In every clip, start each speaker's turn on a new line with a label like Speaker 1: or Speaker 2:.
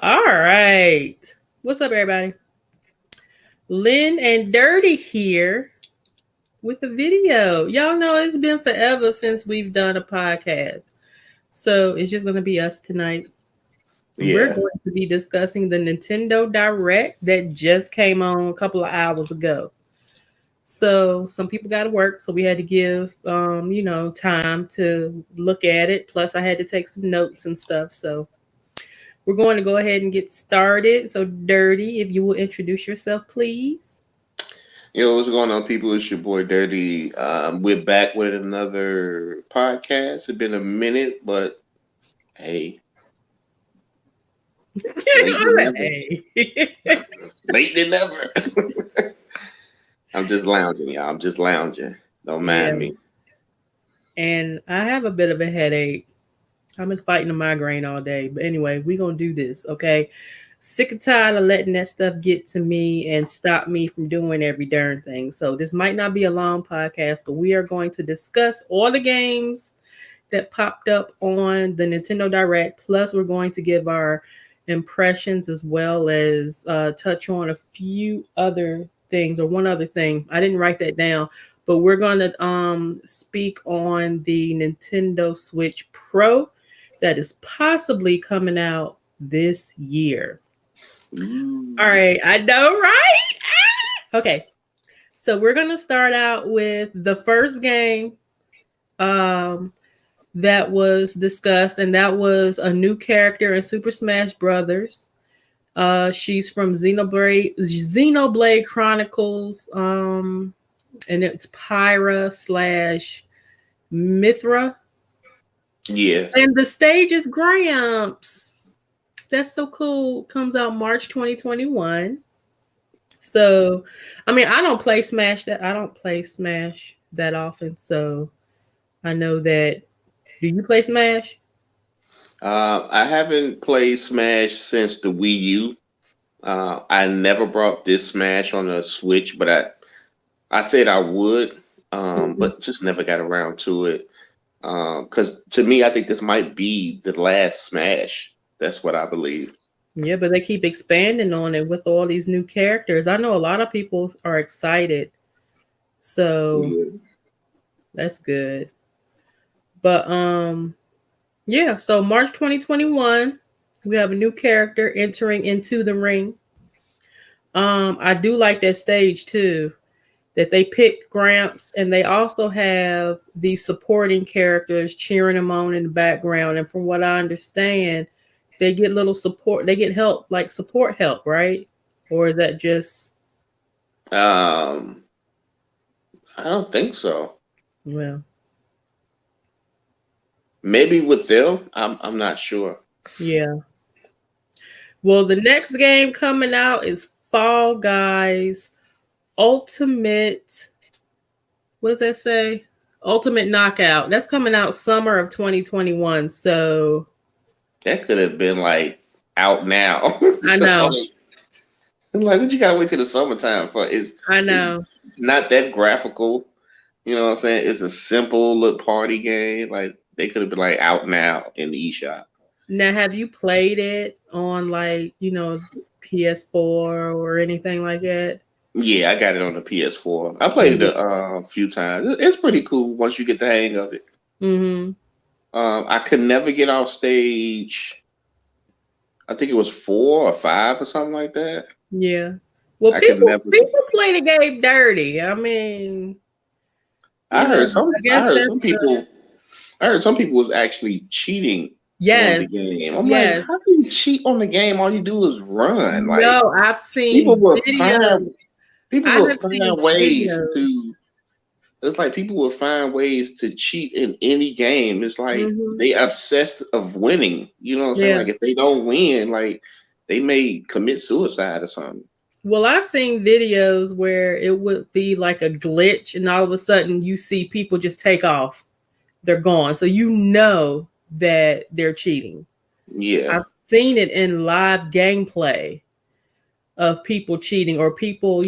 Speaker 1: All right. What's up, everybody? Lynn and Dirty here with a video. Y'all know it's been forever since we've done a podcast. So it's just going to be us tonight. We're
Speaker 2: Yeah.
Speaker 1: going to be discussing the Nintendo Direct that just came on a couple of hours ago. So some people got to work, so we had to give time to look at it. Plus I had to take some notes and stuff. So we're going to go ahead and get started. So, Dirty, if you will introduce yourself, please.
Speaker 2: Yo, what's going on, people? It's your boy Dirty. We're back with another podcast. It's been a minute, but hey, late than never.
Speaker 1: Hey.
Speaker 2: Late than never. I'm just lounging, y'all. I'm just lounging. Don't
Speaker 1: Yeah.
Speaker 2: mind me.
Speaker 1: And I have a bit of a headache. I've been fighting a migraine all day. But anyway, we're going to do this, okay? Sick and tired of letting that stuff get to me and stop me from doing every darn thing. So this might not be a long podcast, but we are going to discuss all the games that popped up on the Nintendo Direct. Plus, we're going to give our impressions as well as touch on a few other things or one other thing. I didn't write that down, but we're going to speak on the Nintendo Switch Pro that is possibly coming out this year.
Speaker 2: Ooh.
Speaker 1: All right, I know, right? Okay, so we're gonna start out with the first game that was discussed, and that was a new character in Super Smash Brothers. She's from Xenoblade Chronicles, and it's Pyra slash Mithra.
Speaker 2: Yeah.
Speaker 1: And the stage is Gramps. That's so cool. Comes out March 2021. So, I mean, I don't play Smash that often. So, I know that. Do you play Smash?
Speaker 2: I haven't played Smash since the Wii U. I never brought this Smash on the Switch, but I said I would, but just never got around to it. Because to me, I think this might be the last Smash. That's what I believe.
Speaker 1: Yeah, but they keep expanding on it with all these new characters. I know a lot of people are excited. So,
Speaker 2: Yeah.
Speaker 1: that's good. But yeah, so March 2021, we have a new character entering into the ring. I do like that stage too, that they picked Gramps, and they also have the supporting characters cheering them on in the background. And from what I understand, they get little support, they get help, like support help, right? Or is that just
Speaker 2: Um, I don't think so.
Speaker 1: well,
Speaker 2: Maybe with them, I'm not sure.
Speaker 1: yeah. Well, the next game coming out is Fall Guys Ultimate. What does that say? Ultimate Knockout. That's coming out summer of 2021. So
Speaker 2: That could have been like out now.
Speaker 1: I know.
Speaker 2: Like, what you gotta wait till the summertime for?
Speaker 1: I know.
Speaker 2: It's not that graphical. You know what I'm saying? It's a simple little party game. Like they could have been like out now in the eShop.
Speaker 1: Now, have you played it on like, PS4 or anything like that?
Speaker 2: Yeah, I got it on the PS4. I played it a few times. It's pretty cool once you get the hang of it.
Speaker 1: Mm-hmm.
Speaker 2: I could never get off stage. I think it was 4 or 5 or something like that.
Speaker 1: Yeah. Well,
Speaker 2: I could never.
Speaker 1: people play the game dirty. I mean,
Speaker 2: I heard
Speaker 1: that's
Speaker 2: some people. I heard some people was actually cheating on the
Speaker 1: yes,
Speaker 2: game. I'm like,
Speaker 1: yes.
Speaker 2: how can you cheat on the game? All you do is run. Like
Speaker 1: No, I've seen
Speaker 2: people will
Speaker 1: videos.
Speaker 2: find people
Speaker 1: I
Speaker 2: will
Speaker 1: have
Speaker 2: find
Speaker 1: seen
Speaker 2: ways
Speaker 1: videos.
Speaker 2: to. It's like people will find ways to cheat in any game. It's like
Speaker 1: Mm-hmm.
Speaker 2: they obsessed of winning. You know what I'm saying?
Speaker 1: Yeah.
Speaker 2: Like if they don't win, like they may commit suicide or something.
Speaker 1: Well, I've seen videos where it would be like a glitch, and all of a sudden you see people just take off. They're gone. So you know that they're cheating.
Speaker 2: Yeah.
Speaker 1: I've seen it in live gameplay of people cheating or people,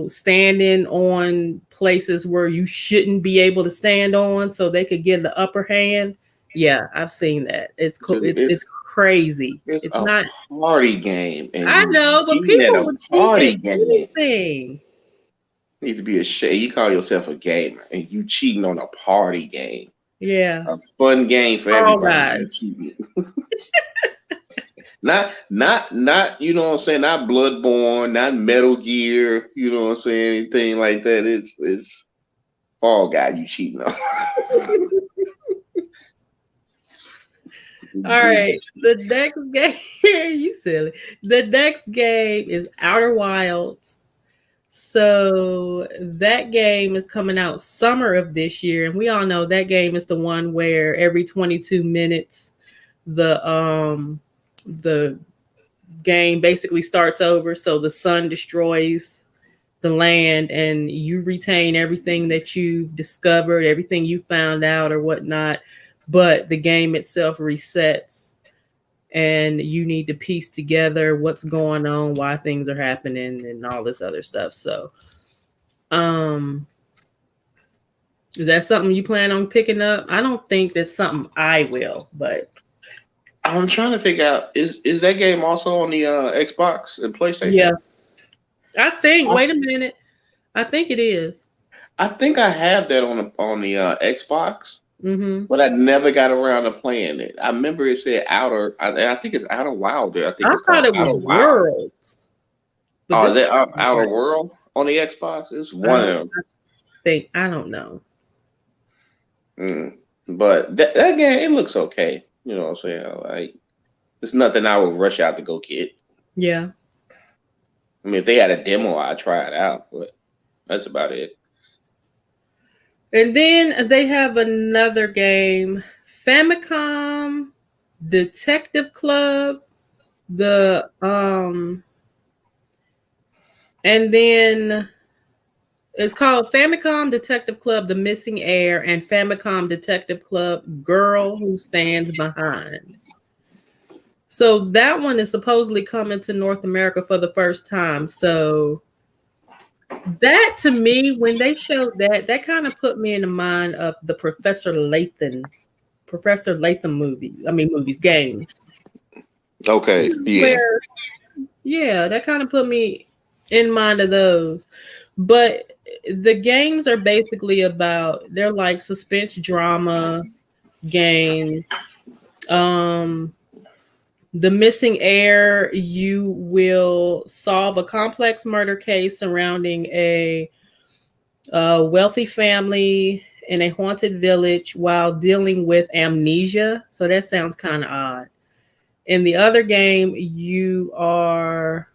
Speaker 1: standing on places where you shouldn't be able to stand on so they could get the upper hand. Yeah, I've seen that. It's cool.
Speaker 2: Because
Speaker 1: It's crazy.
Speaker 2: It's
Speaker 1: It's
Speaker 2: a
Speaker 1: not.
Speaker 2: party game, and
Speaker 1: I
Speaker 2: you
Speaker 1: know, but
Speaker 2: cheating at
Speaker 1: people
Speaker 2: a
Speaker 1: would cheat at
Speaker 2: party game.
Speaker 1: anything.
Speaker 2: Need to be ashamed. You call yourself a gamer, and you cheating on a party game,
Speaker 1: Yeah.
Speaker 2: a fun game for
Speaker 1: All
Speaker 2: everybody. You
Speaker 1: guys.
Speaker 2: cheating. Not. You know what I'm saying? Not Bloodborne, not Metal Gear. You know what I'm saying? Anything like that? It's Fall Guy. You cheating on.
Speaker 1: All right. The next game, you silly. The next game is Outer Wilds. So that game is coming out summer of this year, and we all know that game is the one where every 22 minutes the game basically starts over. So the sun destroys the land, and you retain everything that you've discovered, everything you found out or whatnot, but the game itself resets, and you need to piece together what's going on, why things are happening, and all this other stuff. So um is that something you plan on picking up? I don't think that's something I will, but
Speaker 2: I'm trying to figure out is that game also on the Xbox and PlayStation?
Speaker 1: yeah, I think.
Speaker 2: I,
Speaker 1: Wait a minute, I think it is.
Speaker 2: I think I have that on the Xbox,
Speaker 1: Mm-hmm.
Speaker 2: but I never got around to playing it. I remember it said Outer. I think it's Outer Wilder. I think
Speaker 1: I
Speaker 2: it's
Speaker 1: thought
Speaker 2: called
Speaker 1: it was
Speaker 2: Outer Wild.
Speaker 1: Worlds, but
Speaker 2: Oh, is
Speaker 1: this is
Speaker 2: that Outer
Speaker 1: right.
Speaker 2: World on the Xbox? It's
Speaker 1: I
Speaker 2: one of
Speaker 1: don't
Speaker 2: them.
Speaker 1: think. I don't know.
Speaker 2: Mm. But that game, it looks okay. You know what I'm saying? Like, it's nothing I would rush out to go get.
Speaker 1: Yeah.
Speaker 2: I mean, if they had a demo, I'd try it out, but that's about it.
Speaker 1: And then they have another game, Famicom Detective Club. The and then it's called Famicom Detective Club: The Missing Heir and Famicom Detective Club: Girl Who Stands Behind. So that one is supposedly coming to North America for the first time. So that, to me, when they showed that, that kind of put me in the mind of the Professor Latham movie. I mean, movies, games.
Speaker 2: Okay, yeah.
Speaker 1: Where, yeah, that kind of put me in mind of those. But the games are basically about, they're like suspense drama games. Um, the Missing Heir, you will solve a complex murder case surrounding a wealthy family in a haunted village while dealing with amnesia. So that sounds kind of odd. In the other game, you're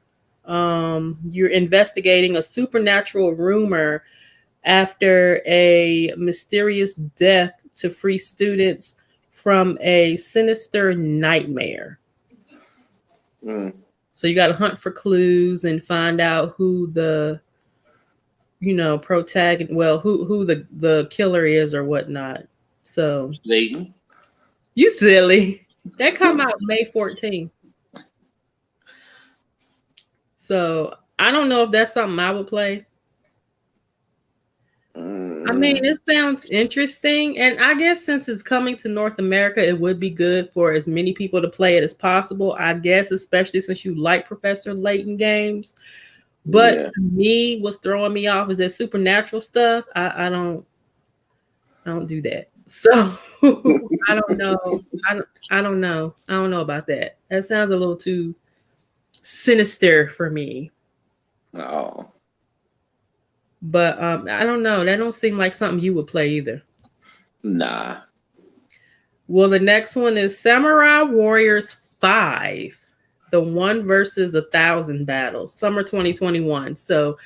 Speaker 1: investigating a supernatural rumor after a mysterious death to free students from a sinister nightmare.
Speaker 2: Mm.
Speaker 1: So you got to hunt for clues and find out who the protagonist, well, who the killer is or whatnot. So
Speaker 2: Satan.
Speaker 1: you silly. That come out May 14th. So I don't know if that's something I would play. I mean,
Speaker 2: Mm.
Speaker 1: it sounds interesting, and I guess since it's coming to North America, it would be good for as many people to play it as possible. I guess, especially since you like Professor Layton games. But
Speaker 2: Yeah.
Speaker 1: to me, what's throwing me off is that supernatural stuff. I don't do that. So I don't know. I don't know. I don't know about that. That sounds a little too sinister for me.
Speaker 2: Oh.
Speaker 1: But I don't know. That don't seem like something you would play either.
Speaker 2: Nah.
Speaker 1: Well, the next one is Samurai Warriors 5, the one versus 1,000 battles, summer 2021. So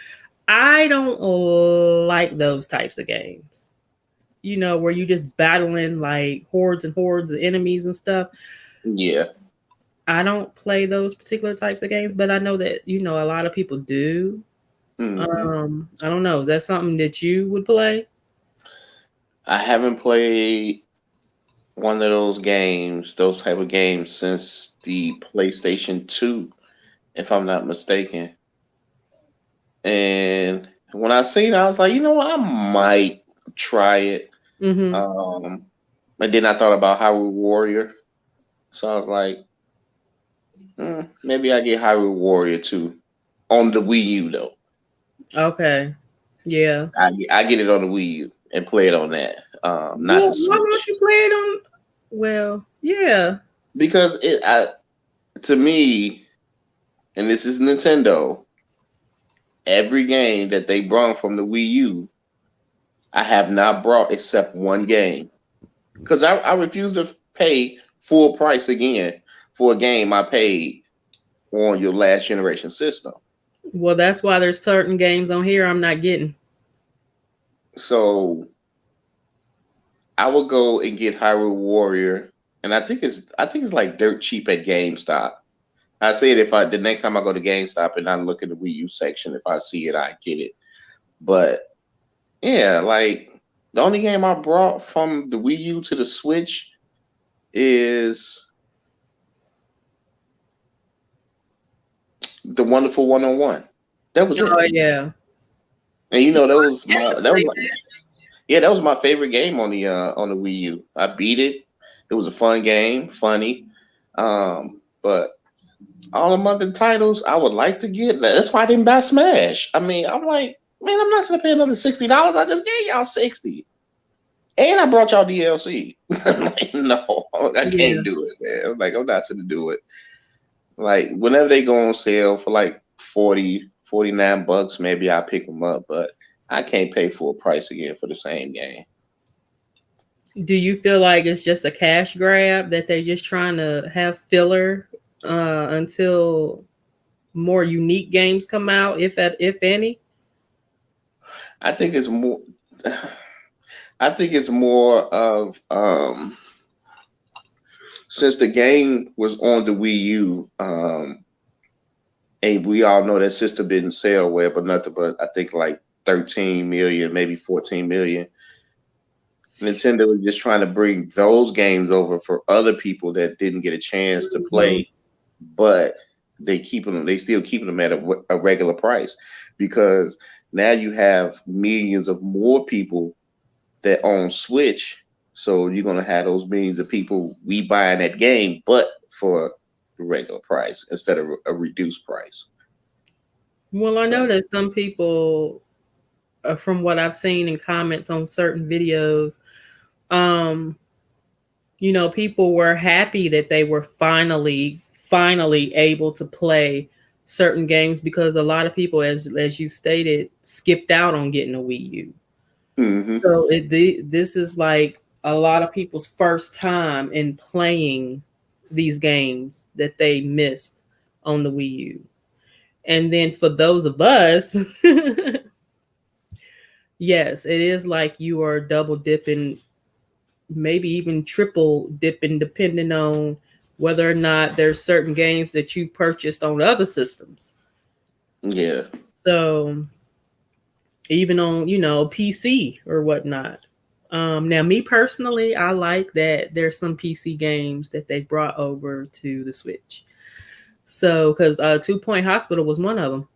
Speaker 1: I don't like those types of games. Where you just battling like hordes and hordes of enemies and stuff.
Speaker 2: Yeah.
Speaker 1: I don't play those particular types of games, but I know that, a lot of people do.
Speaker 2: Hmm.
Speaker 1: I don't know. Is that something that you would play?
Speaker 2: I haven't played one of those games, those type of games, since the PlayStation 2, if I'm not mistaken. And when I seen it, I was like, you know what, I might try it.
Speaker 1: Mm-hmm.
Speaker 2: And then I thought about Hyrule Warrior. So I was like, Maybe I get Hyrule Warrior too on the Wii U though.
Speaker 1: Okay. Yeah.
Speaker 2: I get it on the Wii U and play it on that, not
Speaker 1: Well,
Speaker 2: the
Speaker 1: why don't
Speaker 2: Switch,
Speaker 1: you play it on? Well, yeah.
Speaker 2: because to me, and this is Nintendo. Every game that they brought from the Wii U, I have not brought except one game because I refuse to pay full price again for a game I paid on your last generation system.
Speaker 1: Well, that's why there's certain games on here I'm not getting.
Speaker 2: So I would go and get Hyrule Warrior, and I think it's like dirt cheap at GameStop. I say it if I the next time I go to GameStop and I look in the Wii U section, if I see it, I get it. But yeah, like the only game I brought from the Wii U to the Switch is the Wonderful 101. That was
Speaker 1: Oh
Speaker 2: it.
Speaker 1: yeah.
Speaker 2: And you know
Speaker 1: Yes, I played
Speaker 2: yeah, that was my favorite game on the Wii U. I beat it. It was a fun game, funny. But all the other titles I would like to get. That's why I didn't buy Smash. I mean, I'm like, man, I'm not gonna pay another $60. I just gave y'all 60. And I brought y'all DLC. I'm like, no, I
Speaker 1: that. Yeah.
Speaker 2: can't do it, man. I'm like, I'm not gonna do it. Like whenever they go on sale for like 49 bucks, maybe I pick them up, but I can't pay full price again for the same game.
Speaker 1: Do you feel like it's just a cash grab that they're just trying to have filler until more unique games come out, if any?
Speaker 2: I think it's more. I think it's more of since the game was on the Wii U, and we all know that system didn't sell well, but nothing but I think like 13 million, maybe 14 million. Nintendo was just trying to bring those games over for other people that didn't get a chance to
Speaker 1: Mhm.
Speaker 2: play, but they still keeping them at a regular price because now you have millions of more people that own Switch. So you're gonna have those millions of people we buying that game, but for the regular price instead of a reduced price.
Speaker 1: Well, I know
Speaker 2: So
Speaker 1: that some people, from what I've seen in comments on certain videos, um, people were happy that they were finally able to play certain games because a lot of people, as you stated, skipped out on getting a Wii U.
Speaker 2: hmm
Speaker 1: So this is like a lot of people's first time in playing these games that they missed on the Wii U. And then for those of us, yes, it is like you are double dipping, maybe even triple dipping, depending on whether or not there's certain games that you purchased on other systems.
Speaker 2: yeah,
Speaker 1: So even on, PC or whatnot. Now, me personally, I like that there's some PC games that they brought over to the Switch. So, because Two Point Hospital was one of them.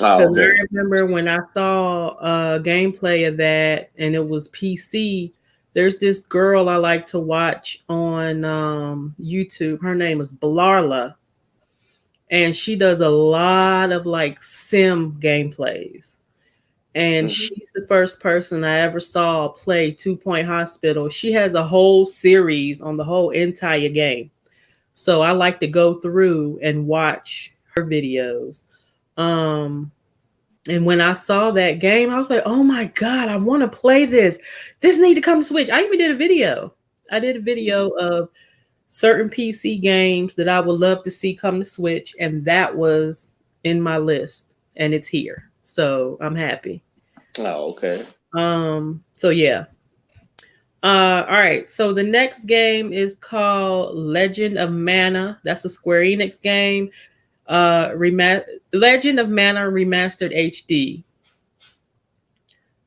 Speaker 2: oh,
Speaker 1: Because
Speaker 2: okay.
Speaker 1: I remember when I saw gameplay of that and it was PC, there's this girl I like to watch on YouTube. Her name is Blarla. And she does a lot of like sim gameplays. And
Speaker 2: hmm
Speaker 1: she's the first person I ever saw play Two Point Hospital. She has a whole series on the whole entire game. So I like to go through and watch her videos. Um, and when I saw that game, I was like, "Oh my god, I want to play this. This need to come to Switch." I even did a video. I did a video of certain PC games that I would love to see come to Switch, and that was in my list, and it's here. So I'm happy.
Speaker 2: Oh, okay.
Speaker 1: So yeah. All right. So the next game is called Legend of Mana. That's a Square Enix game. Legend of Mana Remastered HD.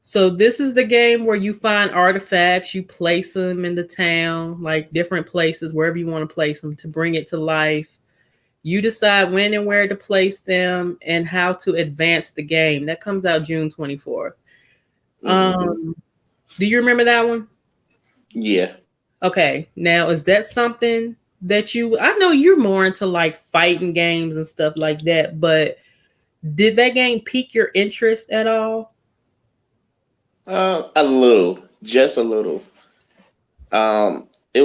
Speaker 1: So this is the game where you find artifacts, you place them in the town, like different places, wherever you want to place them to bring it to life. You decide when and where to place them and how to advance the game. That comes out June 24th.
Speaker 2: hmm
Speaker 1: Um, do you remember that one?
Speaker 2: Yeah.
Speaker 1: Okay. Now, is that something that you? I know you're more into like fighting games and stuff like that, but did that game pique your interest at all?
Speaker 2: A little, just a little. It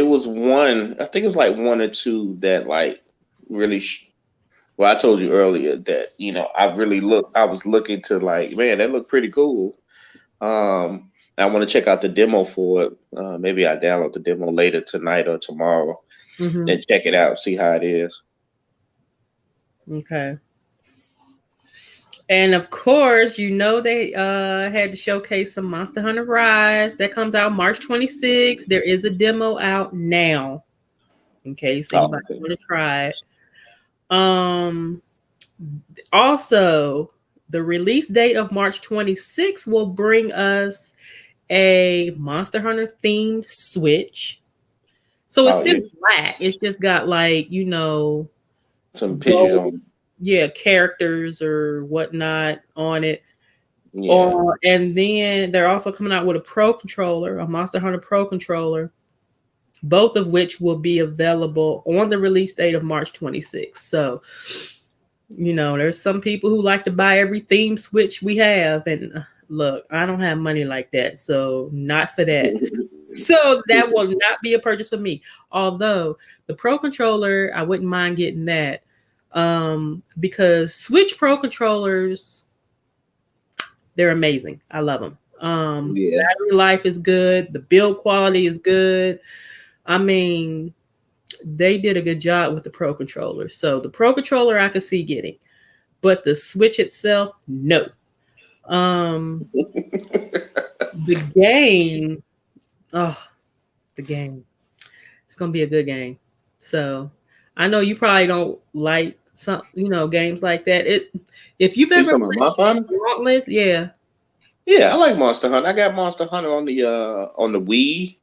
Speaker 2: was one. I think it was like one or two that like really. Well, I told you earlier that I was looking to like, man, that looked pretty cool. I want to check out the demo for it. Maybe I download the demo later tonight or tomorrow
Speaker 1: Mm-hmm.
Speaker 2: and check it out, see how it is.
Speaker 1: Okay. And of course, they had to showcase some Monster Hunter Rise that comes out March 26th. There is a demo out now in case
Speaker 2: Oh,
Speaker 1: anybody
Speaker 2: okay.
Speaker 1: want to try it. Um, Also, the release date of March 26th will bring us a Monster Hunter themed Switch. So it's
Speaker 2: Oh
Speaker 1: still
Speaker 2: yeah,
Speaker 1: black. It's just got like,
Speaker 2: some pictures
Speaker 1: gold,
Speaker 2: on.
Speaker 1: yeah, characters or whatnot on it.
Speaker 2: Yeah.
Speaker 1: And then they're also coming out with a Pro controller, a Monster Hunter Pro controller, both of which will be available on the release date of March 26th. So, there's some people who like to buy every theme Switch we have. And look, I don't have money like that. So, not for that. So, that will not be a purchase for me. Although the Pro controller, I wouldn't mind getting that. Because Switch Pro controllers, they're amazing. I love them.
Speaker 2: Yeah.
Speaker 1: Battery life is good. The build quality is good. I mean, they did a good job with the Pro controller. So the Pro controller I could see getting, but the Switch itself, no. Um, the game, oh, the game. It's gonna be a good game. So I know you probably don't like some, games like that. If you've
Speaker 2: You
Speaker 1: ever
Speaker 2: talking about
Speaker 1: played
Speaker 2: Monster Hunter?
Speaker 1: Gauntlet, yeah.
Speaker 2: Yeah, I like Monster Hunter. I got Monster Hunter on the Wii.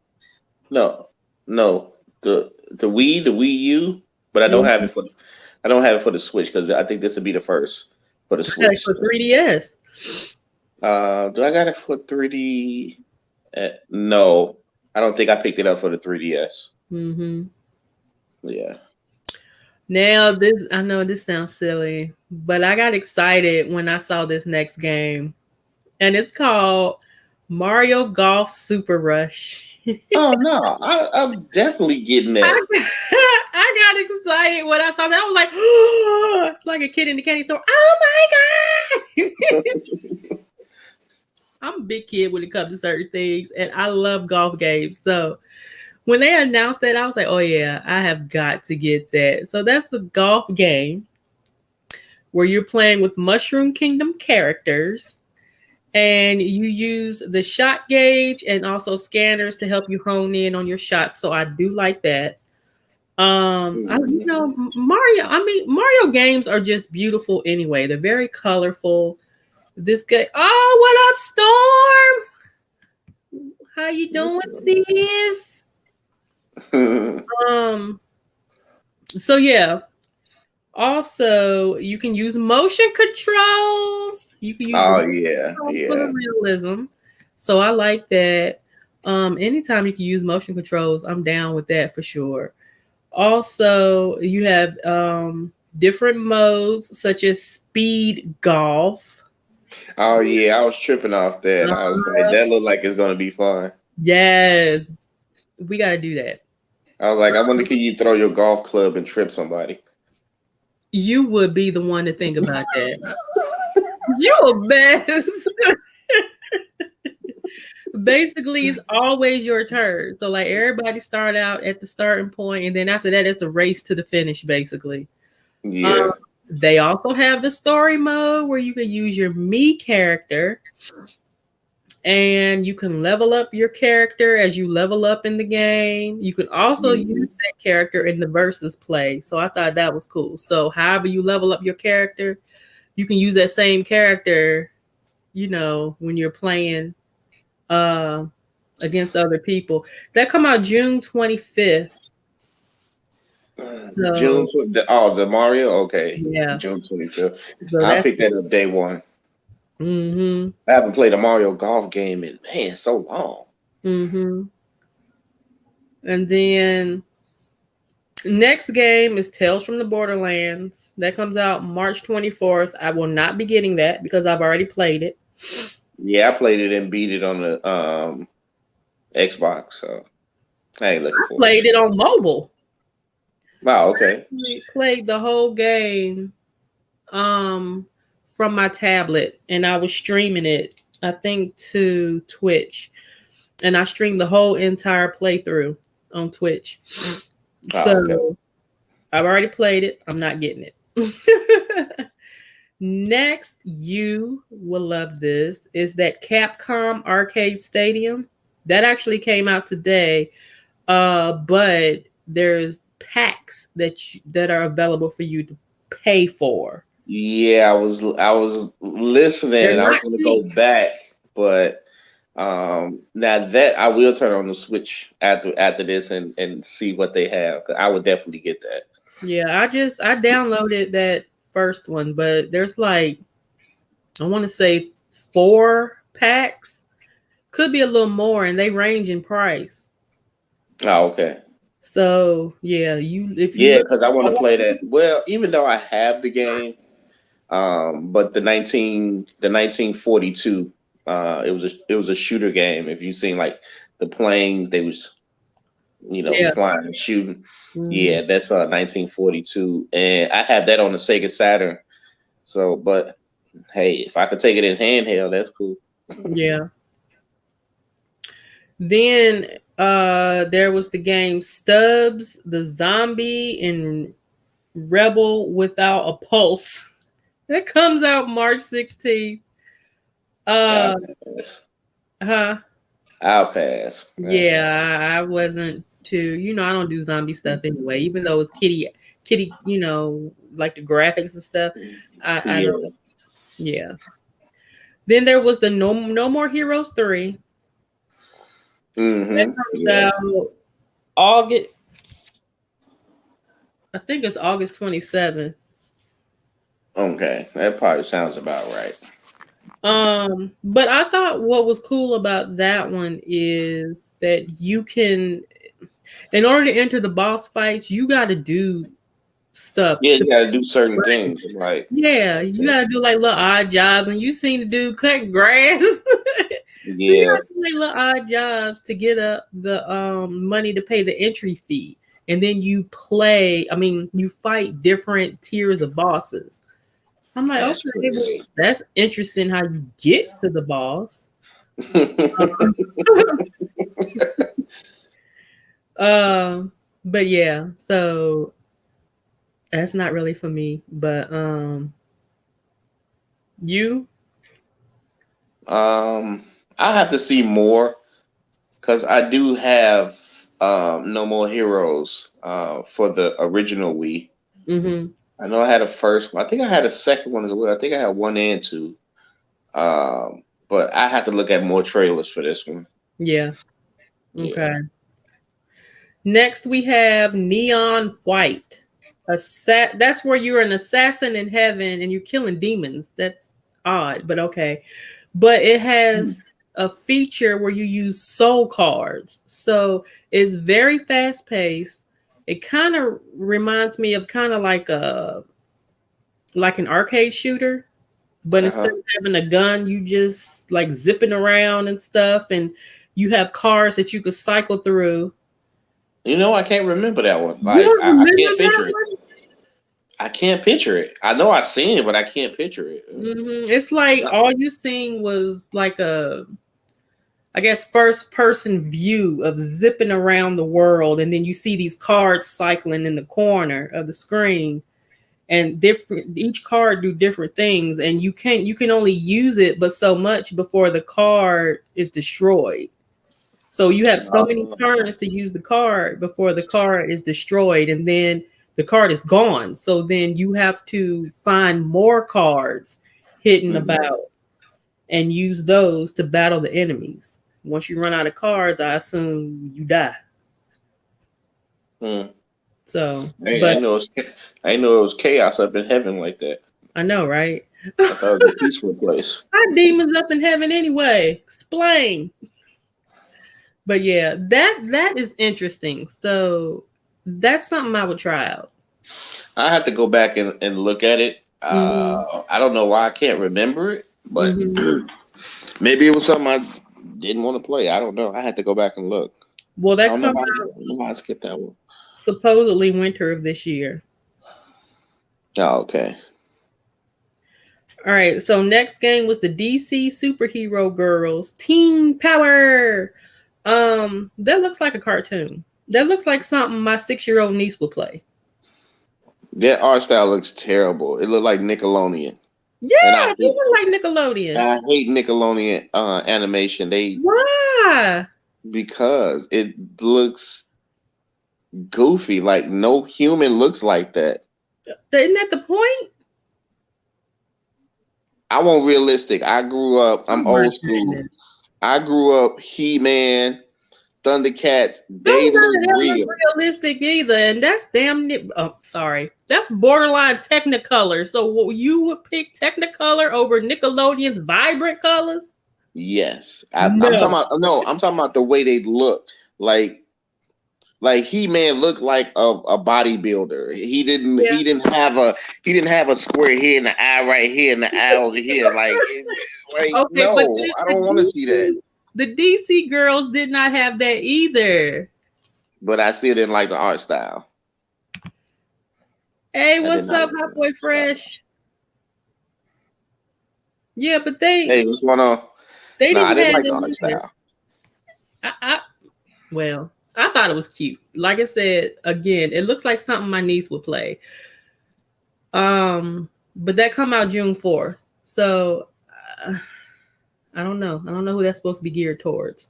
Speaker 2: No, no, the Wii, the Wii U, but I don't have it for the Switch because I think this would be the first for the
Speaker 1: Okay,
Speaker 2: Switch.
Speaker 1: for 3DS.
Speaker 2: Do I got it for 3D? No, I don't think I picked it up for the 3DS.
Speaker 1: Mm-hmm.
Speaker 2: Yeah.
Speaker 1: Now this I know this sounds silly, but I got excited when I saw this next game. And it's called Mario Golf Super Rush.
Speaker 2: Oh no, I'm definitely getting
Speaker 1: I,
Speaker 2: that.
Speaker 1: I got excited when I saw that. I was like, oh, like a kid in the candy store. Oh my God. I'm a big kid when it comes to certain things, and I love golf games. So when they announced that, I was like, oh yeah, I have got to get that. So that's a golf game where you're playing with Mushroom Kingdom characters, and you use the shot gauge and also scanners to help you hone in on your shots. So I do like that.
Speaker 2: Mhm.
Speaker 1: Mario. I mean, Mario games are just beautiful anyway. They're very colorful. This guy. Oh, what up, Storm? How you doing,
Speaker 2: What's up?
Speaker 1: sis? Um. So yeah. Also, you can use motion controls. You can use
Speaker 2: Oh
Speaker 1: remote
Speaker 2: yeah,
Speaker 1: controls for the
Speaker 2: yeah.
Speaker 1: realism. So I like that. Anytime you can use motion controls, I'm down with that for sure. Also, you have different modes such as speed golf.
Speaker 2: Oh yeah, I was tripping off that. I was like,
Speaker 1: Uh,
Speaker 2: that looked like it's gonna be fun.
Speaker 1: yes, we got to do that.
Speaker 2: I was like, I wonder can you throw your golf club and trip somebody?
Speaker 1: You would be the one to think about that. You're a mess. Basically, it's always your turn. So like everybody start out at the starting point, and then after that, it's a race to the finish. Basically, um,
Speaker 2: Yeah.
Speaker 1: they also have the story mode where you can use your me character, and you can level up your character as you level up in the game. You can also use
Speaker 2: Mhm.
Speaker 1: that character in the versus play. So I thought that was cool. So however you level up your character, you can use that same character, when you're playing uh against other people. That come out June 25th.
Speaker 2: June
Speaker 1: So
Speaker 2: the Mario, okay.
Speaker 1: yeah.
Speaker 2: June 25th.
Speaker 1: So
Speaker 2: I'll
Speaker 1: that's
Speaker 2: pick that up day one.
Speaker 1: mm-hmm.
Speaker 2: I haven't played a Mario golf game in man so long.
Speaker 1: Mm-hmm. And then Next game is Tales from the Borderlands. That comes out March 24th. I will not be getting that because I've already played it.
Speaker 2: Yeah, I played it and beat it on the Xbox, so I ain't looking
Speaker 1: I
Speaker 2: for
Speaker 1: played
Speaker 2: it.
Speaker 1: it on mobile.
Speaker 2: Wow, okay.
Speaker 1: I played the whole game from my tablet and I was streaming it, I think, to Twitch. And I streamed the whole entire playthrough on Twitch.
Speaker 2: Wow, okay.
Speaker 1: So I've already played it. I'm not getting it. Next, you will love this, is that Capcom Arcade Stadium. That actually came out today. But there's packs that are available for you to pay for.
Speaker 2: Yeah, I was listening
Speaker 1: They're
Speaker 2: and I was
Speaker 1: not
Speaker 2: gonna go
Speaker 1: cheap.
Speaker 2: back, but now that I will turn on the Switch after this and see what they have. 'Cause I would definitely get that.
Speaker 1: Yeah, I downloaded that first one, but there's like, I want to say 4 packs. Could be a little more, and they range in price.
Speaker 2: Oh, okay.
Speaker 1: So yeah, you if you
Speaker 2: Yeah,
Speaker 1: look
Speaker 2: because I want to play that. Well, even though I have the game, but the 1942, it was a shooter game. If you seen like the planes, they was
Speaker 1: yeah.
Speaker 2: flying and shooting.
Speaker 1: Mhm.
Speaker 2: Yeah, that's 1942, and I have that on the Sega Saturn. So, but hey, if I could take it in handheld, that's cool.
Speaker 1: Yeah. Then there was the game Stubbs, the Zombie, and Rebel Without a Pulse. That comes out March 16th.
Speaker 2: I'll
Speaker 1: Uh
Speaker 2: pass.
Speaker 1: huh.
Speaker 2: I'll pass.
Speaker 1: Yeah, I wasn't too, I don't do zombie stuff anyway, even though it's kitty, like the graphics and stuff. I don't,
Speaker 2: Yeah.
Speaker 1: yeah. Then there was the No More Heroes 3. That comes
Speaker 2: Yeah.
Speaker 1: out August, I think it's August 27th.
Speaker 2: Okay, that probably sounds about right.
Speaker 1: But I thought what was cool about that one is that you can, in order to enter the boss fights, you got to do stuff
Speaker 2: Yeah,
Speaker 1: to,
Speaker 2: you got to do certain things, right?
Speaker 1: yeah, you got to do like little odd jobs, and you seen the dude cutting grass, so you
Speaker 2: Yeah,
Speaker 1: got to do like little odd jobs to get up the money to pay the entry fee, and then you play. I mean, you fight different tiers of bosses. I'm like,
Speaker 2: that's
Speaker 1: okay, well,
Speaker 2: crazy.
Speaker 1: that's interesting how you get to the boss. Um, but yeah, so that's not really for me. But you,
Speaker 2: um, I have to see more because I do have No More Heroes for the original Wii.
Speaker 1: mm-hmm,
Speaker 2: I know I had a first one. I think I had a second one as well. I think I had one and two. But I have to look at more trailers for this one.
Speaker 1: yeah,
Speaker 2: Yeah.
Speaker 1: okay. Next we have Neon White. That's where you're an assassin in heaven and you're killing demons. That's odd, but okay. But it has a feature where you use soul cards. So it's very fast paced. It kind of reminds me of kind of like an arcade shooter, but
Speaker 2: Uh
Speaker 1: instead
Speaker 2: huh.
Speaker 1: of having a gun, you just like zipping around and stuff, and you have cars that you could cycle through.
Speaker 2: I can't remember that one.
Speaker 1: You
Speaker 2: Like
Speaker 1: don't
Speaker 2: I
Speaker 1: remember
Speaker 2: can't
Speaker 1: that
Speaker 2: picture it.
Speaker 1: one?
Speaker 2: I can't picture it. I know I've seen it, but I can't picture it.
Speaker 1: It's like all you seen was like I guess, first person view of zipping around the world, and then you see these cards cycling in the corner of the screen, and different each card do different things, and you can only use it but so much before the card is destroyed. So you have so many
Speaker 2: Uh,
Speaker 1: turns to use the card before the card is destroyed, and then the card is gone. So then you have to find more cards hidden
Speaker 2: mhm.
Speaker 1: about and use those to battle the enemies. Once you run out of cards, I assume you die.
Speaker 2: Mm.
Speaker 1: So,
Speaker 2: Hey,
Speaker 1: but
Speaker 2: I know it was chaos up in heaven like that.
Speaker 1: I know, right?
Speaker 2: I thought it was a peaceful place.
Speaker 1: Our demons up in heaven anyway. Explain. But yeah, that is interesting. So That's something I would try out.
Speaker 2: I have to go back and look at it.
Speaker 1: Mm-hmm.
Speaker 2: I don't know why I can't remember it, but
Speaker 1: Mm-hmm.
Speaker 2: maybe it was something I didn't want to play. I don't know. I had to go back and look.
Speaker 1: Well,
Speaker 2: I
Speaker 1: that
Speaker 2: don't know
Speaker 1: comes
Speaker 2: why. I
Speaker 1: out
Speaker 2: don't know why I skipped that one.
Speaker 1: supposedly winter of this year.
Speaker 2: Oh, okay.
Speaker 1: All right, so next game was the DC Superhero Girls Team Power. That looks like a cartoon. That looks like something my 6-year-old niece would play.
Speaker 2: That art style looks terrible. It looked like Nickelodeon, and
Speaker 1: Yeah, they look like Nickelodeon.
Speaker 2: I hate Nickelodeon animation.
Speaker 1: Why?
Speaker 2: Because it looks goofy. Like no human looks like that.
Speaker 1: Isn't that the point?
Speaker 2: I want realistic. I grew up.
Speaker 1: Oh
Speaker 2: I'm
Speaker 1: my
Speaker 2: old school.
Speaker 1: goodness.
Speaker 2: I grew up. He-Man, Thundercats. They
Speaker 1: Those none
Speaker 2: look
Speaker 1: of them look
Speaker 2: real.
Speaker 1: realistic either, and that's damn near. Oh, sorry, that's borderline Technicolor. So you would pick Technicolor over Nickelodeon's vibrant colors?
Speaker 2: Yes, I'm talking
Speaker 1: No.
Speaker 2: about. No, I'm talking about the way they look. Like He-Man looked like a bodybuilder. He didn't.
Speaker 1: Yeah.
Speaker 2: He didn't have a. He didn't have a square head and an eye right here and the eye over here. Like
Speaker 1: Okay, but
Speaker 2: no, I don't want to see that.
Speaker 1: The DC girls did not have that either.
Speaker 2: But I still didn't like the art style.
Speaker 1: Hey,
Speaker 2: I did
Speaker 1: what's
Speaker 2: not
Speaker 1: up,
Speaker 2: like
Speaker 1: Hot
Speaker 2: the
Speaker 1: Boy
Speaker 2: art style.
Speaker 1: Fresh? Yeah, but they
Speaker 2: Hey, what's going on?
Speaker 1: they
Speaker 2: No, I
Speaker 1: didn't
Speaker 2: didn't
Speaker 1: have
Speaker 2: like the
Speaker 1: them
Speaker 2: art
Speaker 1: either.
Speaker 2: style.
Speaker 1: Well, I thought it was cute. Like I said, again, it looks like something my niece would play. But that come out June 4th. So I don't know. I don't know who that's supposed to be geared towards.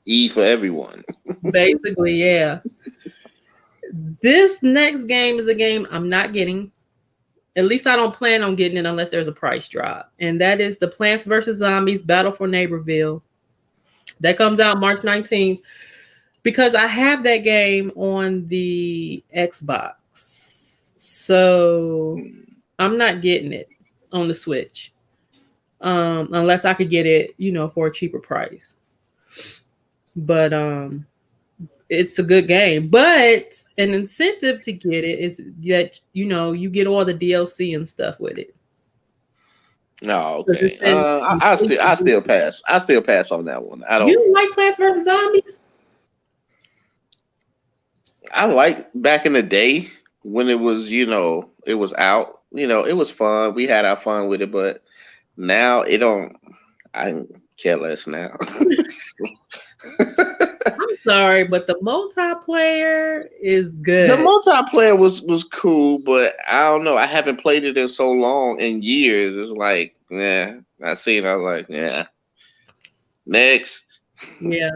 Speaker 2: E for everyone.
Speaker 1: Basically, yeah. This next game is a game I'm not getting. At least I don't plan on getting it unless there's a price drop. And that is the Plants vs. Zombies Battle for Neighborville. That comes out March 19th. Because I have that game on the Xbox. So I'm not getting it on the Switch. Unless I could get it, for a cheaper price. But it's a good game. But an incentive to get it is that you get all the DLC and stuff with it.
Speaker 2: No, okay. I still pass. I still pass on that one. I
Speaker 1: You
Speaker 2: don't.
Speaker 1: don't like Plants vs. Zombies?
Speaker 2: I like back in the day when it was, it was out. It was fun. We had our fun with it, but now it don't. I care less now.
Speaker 1: I'm sorry, but the multiplayer is
Speaker 2: The
Speaker 1: good.
Speaker 2: multiplayer was cool, but I don't know. I haven't played it in so long, in years. It's like, yeah. I seen. I was like, yeah. Next.
Speaker 1: Yeah.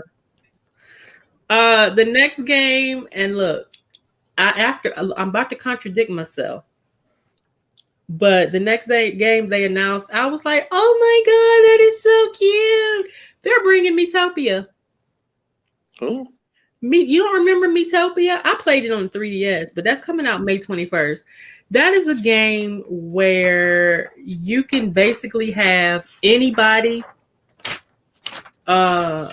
Speaker 1: The next game, and look, I'm about to contradict myself. But the next game they announced, I was like, "Oh my god, that is so cute!" They're bringing Metopia.
Speaker 2: Oh.
Speaker 1: You don't remember Metopia? I played it on the 3DS, but that's coming out May 21st. That is a game where you can basically have anybody, in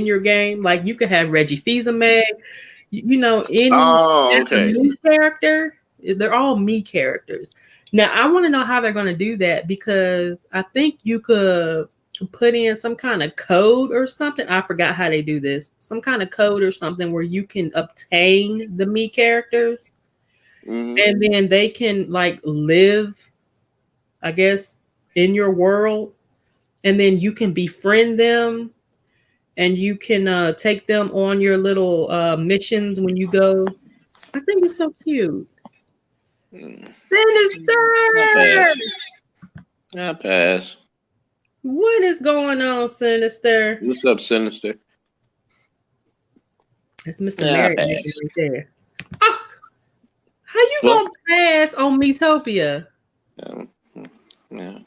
Speaker 1: your game. Like you could have Reggie Fils-Aimé, any
Speaker 2: Oh, okay.
Speaker 1: me character. They're all me characters. Now I want to know how they're going to do that because I think you could put in some kind of code or something. I forgot how they do this. Some kind of code or something where you can obtain the me characters, and then they can like live, I guess, in your world, and then you can befriend them, and you can take them on your little missions when you go. I think it's so cute. Sinister!
Speaker 2: I pass.
Speaker 1: What is going on, Sinister?
Speaker 2: What's up, Sinister?
Speaker 1: It's Mr.
Speaker 2: Yeah,
Speaker 1: Merritt right there. Oh, how you gonna pass on Metopia?
Speaker 2: Yeah.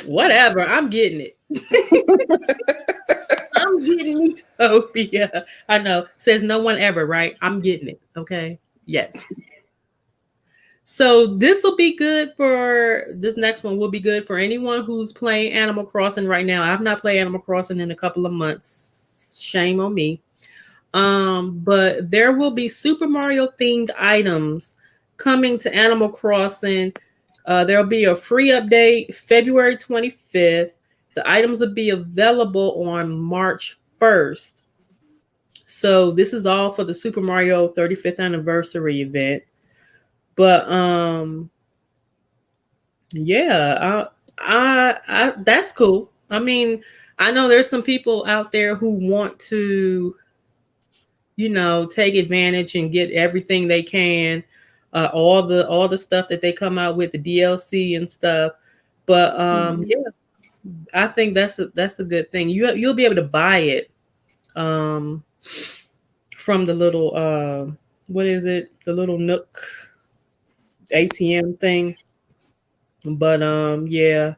Speaker 1: Whatever, I'm getting it. I'm getting Metopia. I know. Says no one ever, right? I'm getting it. Okay. Yes. So this next one will be good for anyone who's playing Animal Crossing right now. I've not played Animal Crossing in a couple of months. Shame on me. But there will be Super Mario themed items coming to Animal Crossing. There'll be a free update February 25th. The items will be available on March 1st. So this is all for the Super Mario 35th anniversary event. But yeah, I that's cool. I mean, I know there's some people out there who want to, take advantage and get everything they can, all the stuff that they come out with, the DLC and stuff. But yeah, I think that's a good thing. You'll be able to buy it um from the little what is it? The little Nook ATM thing. But yeah.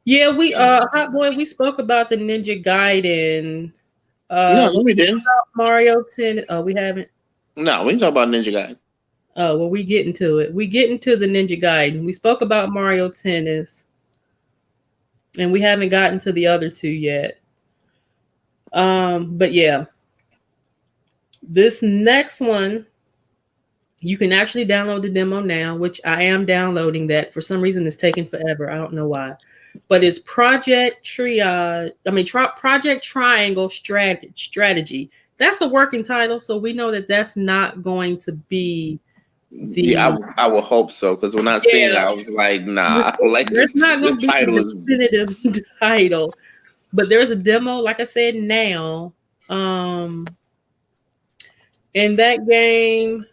Speaker 1: Yeah, we Hot Boy, we spoke about the Ninja Gaiden.
Speaker 2: No,
Speaker 1: We
Speaker 2: no, we didn't.
Speaker 1: Mario 10. Oh, we haven't.
Speaker 2: No, we didn't talk about Ninja Guy.
Speaker 1: Oh, well, we get into it. We get into the Ninja Gaiden. We spoke about Mario Tennis, and we haven't gotten to the other two yet. But yeah, this next one, you can actually download the demo now, which I am downloading that. For some reason, it's taking forever. I don't know why. But it's Project Triangle Strategy. That's a working title, so we know that that's not going to be
Speaker 2: Yeah, I will hope so, because when I seen it, I was like, nah, like
Speaker 1: That's not
Speaker 2: this
Speaker 1: going to be
Speaker 2: title
Speaker 1: the
Speaker 2: is.
Speaker 1: definitive title. But there's a demo, like I said, now. In that game,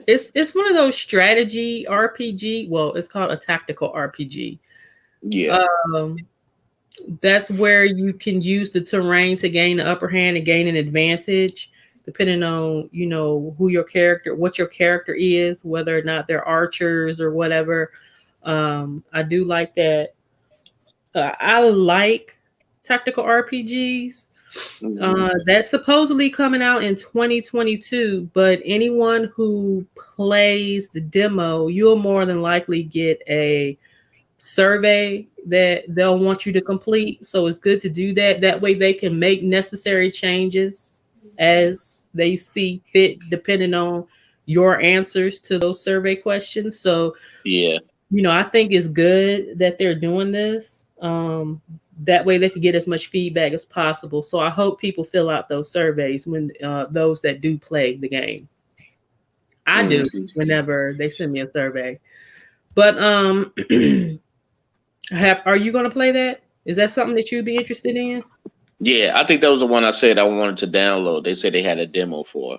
Speaker 1: it's one of those strategy RPG. Well, it's called a tactical RPG.
Speaker 2: Yeah.
Speaker 1: That's where you can use the terrain to gain the upper hand and gain an advantage, depending on what your character is, whether or not they're archers or whatever. I do like that. I like tactical RPGs. That's supposedly coming out in 2022, but anyone who plays the demo, you'll more than likely get a survey that they'll want you to complete. So it's good to do that. That way they can make necessary changes as they see fit, depending on your answers to those survey questions. So
Speaker 2: yeah,
Speaker 1: I think it's good that they're doing this. That way they can get as much feedback as possible. So I hope people fill out those surveys when those that do play the game. I do whenever they send me a survey. But are you going to play that? Is that something that you'd be interested in?
Speaker 2: Yeah, I think that was the one I said I wanted to download. They said they had a demo for.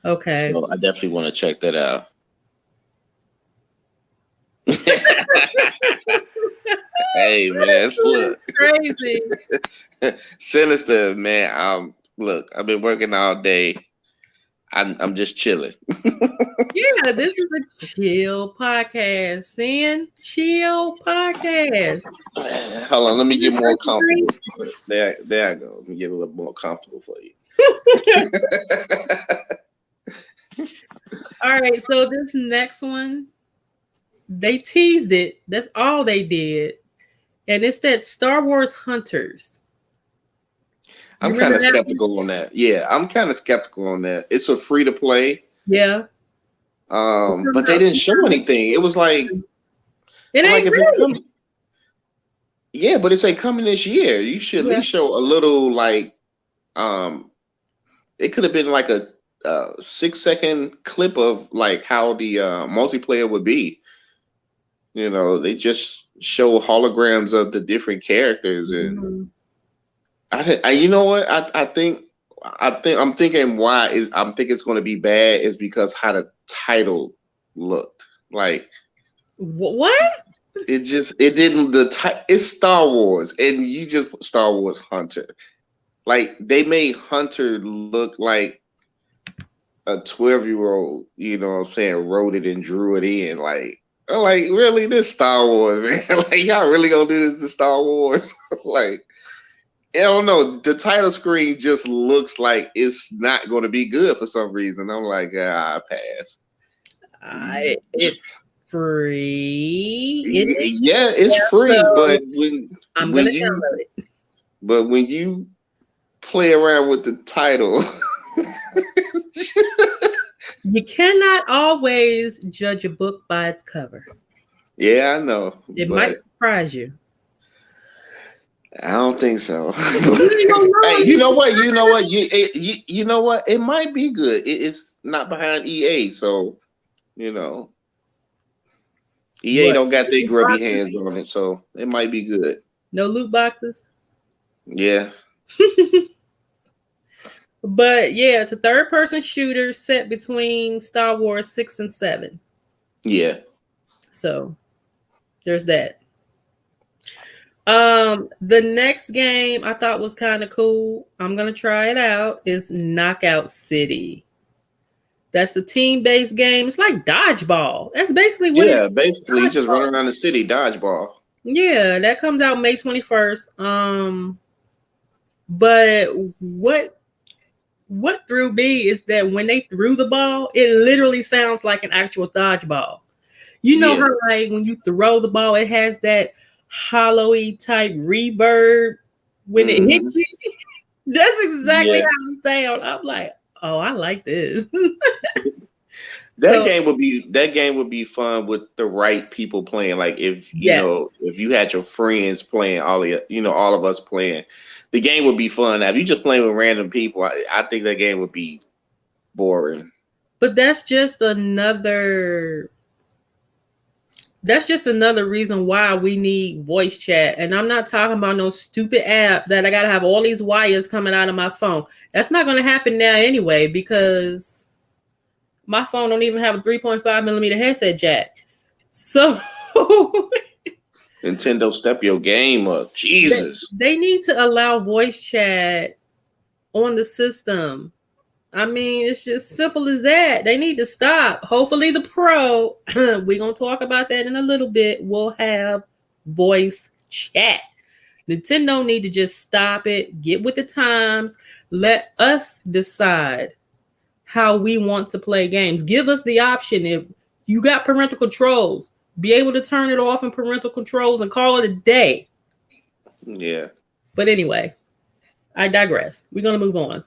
Speaker 1: Okay.
Speaker 2: So I definitely want to check that out. Hey man, look.
Speaker 1: Crazy.
Speaker 2: Sinister, man. Look, I've been working all day. I'm just chilling.
Speaker 1: Yeah, this is a chill podcast. Sin chill podcast.
Speaker 2: Hold on, let me get more comfortable. There I go. Let me get a little more comfortable for you.
Speaker 1: All right, so this next one, they teased it. That's all they did. And it's that Star Wars Hunters.
Speaker 2: I'm kind of skeptical on that. Yeah, I'm kind of skeptical on that. It's a free to play.
Speaker 1: Yeah.
Speaker 2: But they didn't show anything. It was like
Speaker 1: it ain't
Speaker 2: if
Speaker 1: really.
Speaker 2: it's coming. Yeah, but it's like coming this year. You should at least show a little like it could have been like a 6-second clip of like how the multiplayer would be. They just show holograms of the different characters, and you know what? I think I'm thinking why I'm thinking it's going to be bad is because how the title looked like.
Speaker 1: What?
Speaker 2: It didn't it's Star Wars, and you just put Star Wars Hunter. Like they made Hunter look like a 12-year-old, you know what I'm saying, wrote it and drew it in. Like, I'm like, really? This Star Wars, man? Like, y'all really gonna do this to Star Wars? Like, I don't know. The title screen just looks like it's not gonna be good for some reason. I'm like, I pass.
Speaker 1: It's free.
Speaker 2: Yeah, it's free, but when
Speaker 1: I'm gonna download it.
Speaker 2: But when you play around with the title.
Speaker 1: You cannot always judge a book by its cover.
Speaker 2: Yeah, I know,
Speaker 1: It might
Speaker 2: but
Speaker 1: surprise you.
Speaker 2: I don't think so.
Speaker 1: You ain't gonna know.
Speaker 2: Hey, you know what? You know what? You know what? It might be good. It's not behind EA, so you know EA
Speaker 1: What?
Speaker 2: don't got their grubby hands on it, so it might be good.
Speaker 1: No loot boxes.
Speaker 2: Yeah,
Speaker 1: But yeah, it's a third-person shooter set between Star Wars 6 and 7.
Speaker 2: yeah.
Speaker 1: So there's that. The next game I thought was kind of cool. I'm gonna try it out. Is Knockout City. That's the team-based game. It's like dodgeball. That's basically what it
Speaker 2: Yeah,
Speaker 1: is.
Speaker 2: basically, you just run around the city, dodgeball.
Speaker 1: Yeah, that comes out May 21st. But what threw me is that when they threw the ball, it literally sounds like an actual dodgeball. You know
Speaker 2: Yeah.
Speaker 1: how like when you throw the ball, it has that hollowy type reverb when it hits
Speaker 2: Hmm.
Speaker 1: you. That's exactly
Speaker 2: Yeah,
Speaker 1: how it sounds. I'm like, oh, I like this.
Speaker 2: that
Speaker 1: So
Speaker 2: game would be fun with the right people playing. Like if you
Speaker 1: yes.
Speaker 2: know if you had your friends playing, all of us playing, the game would be fun. Now, if you just playing with random people, I think that game would be boring.
Speaker 1: But that's just another reason why we need voice chat. And I'm not talking about no stupid app that I gotta have all these wires coming out of my phone. That's not gonna happen now anyway, because my phone don't even have a 3.5 millimeter headset jack. So
Speaker 2: Nintendo, step your game up,
Speaker 1: they,
Speaker 2: Jesus.
Speaker 1: they need to allow voice chat on the system. I mean, it's just simple as that. They need to stop. Hopefully, the Pro, we're going to talk about that in a little bit, will have voice chat. Nintendo need to just stop it, get with the times, let us decide how we want to play games. Give us the option. If you got parental controls, be able to turn it off in parental controls and call it a day.
Speaker 2: Yeah.
Speaker 1: But anyway, I digress. We're going to move on.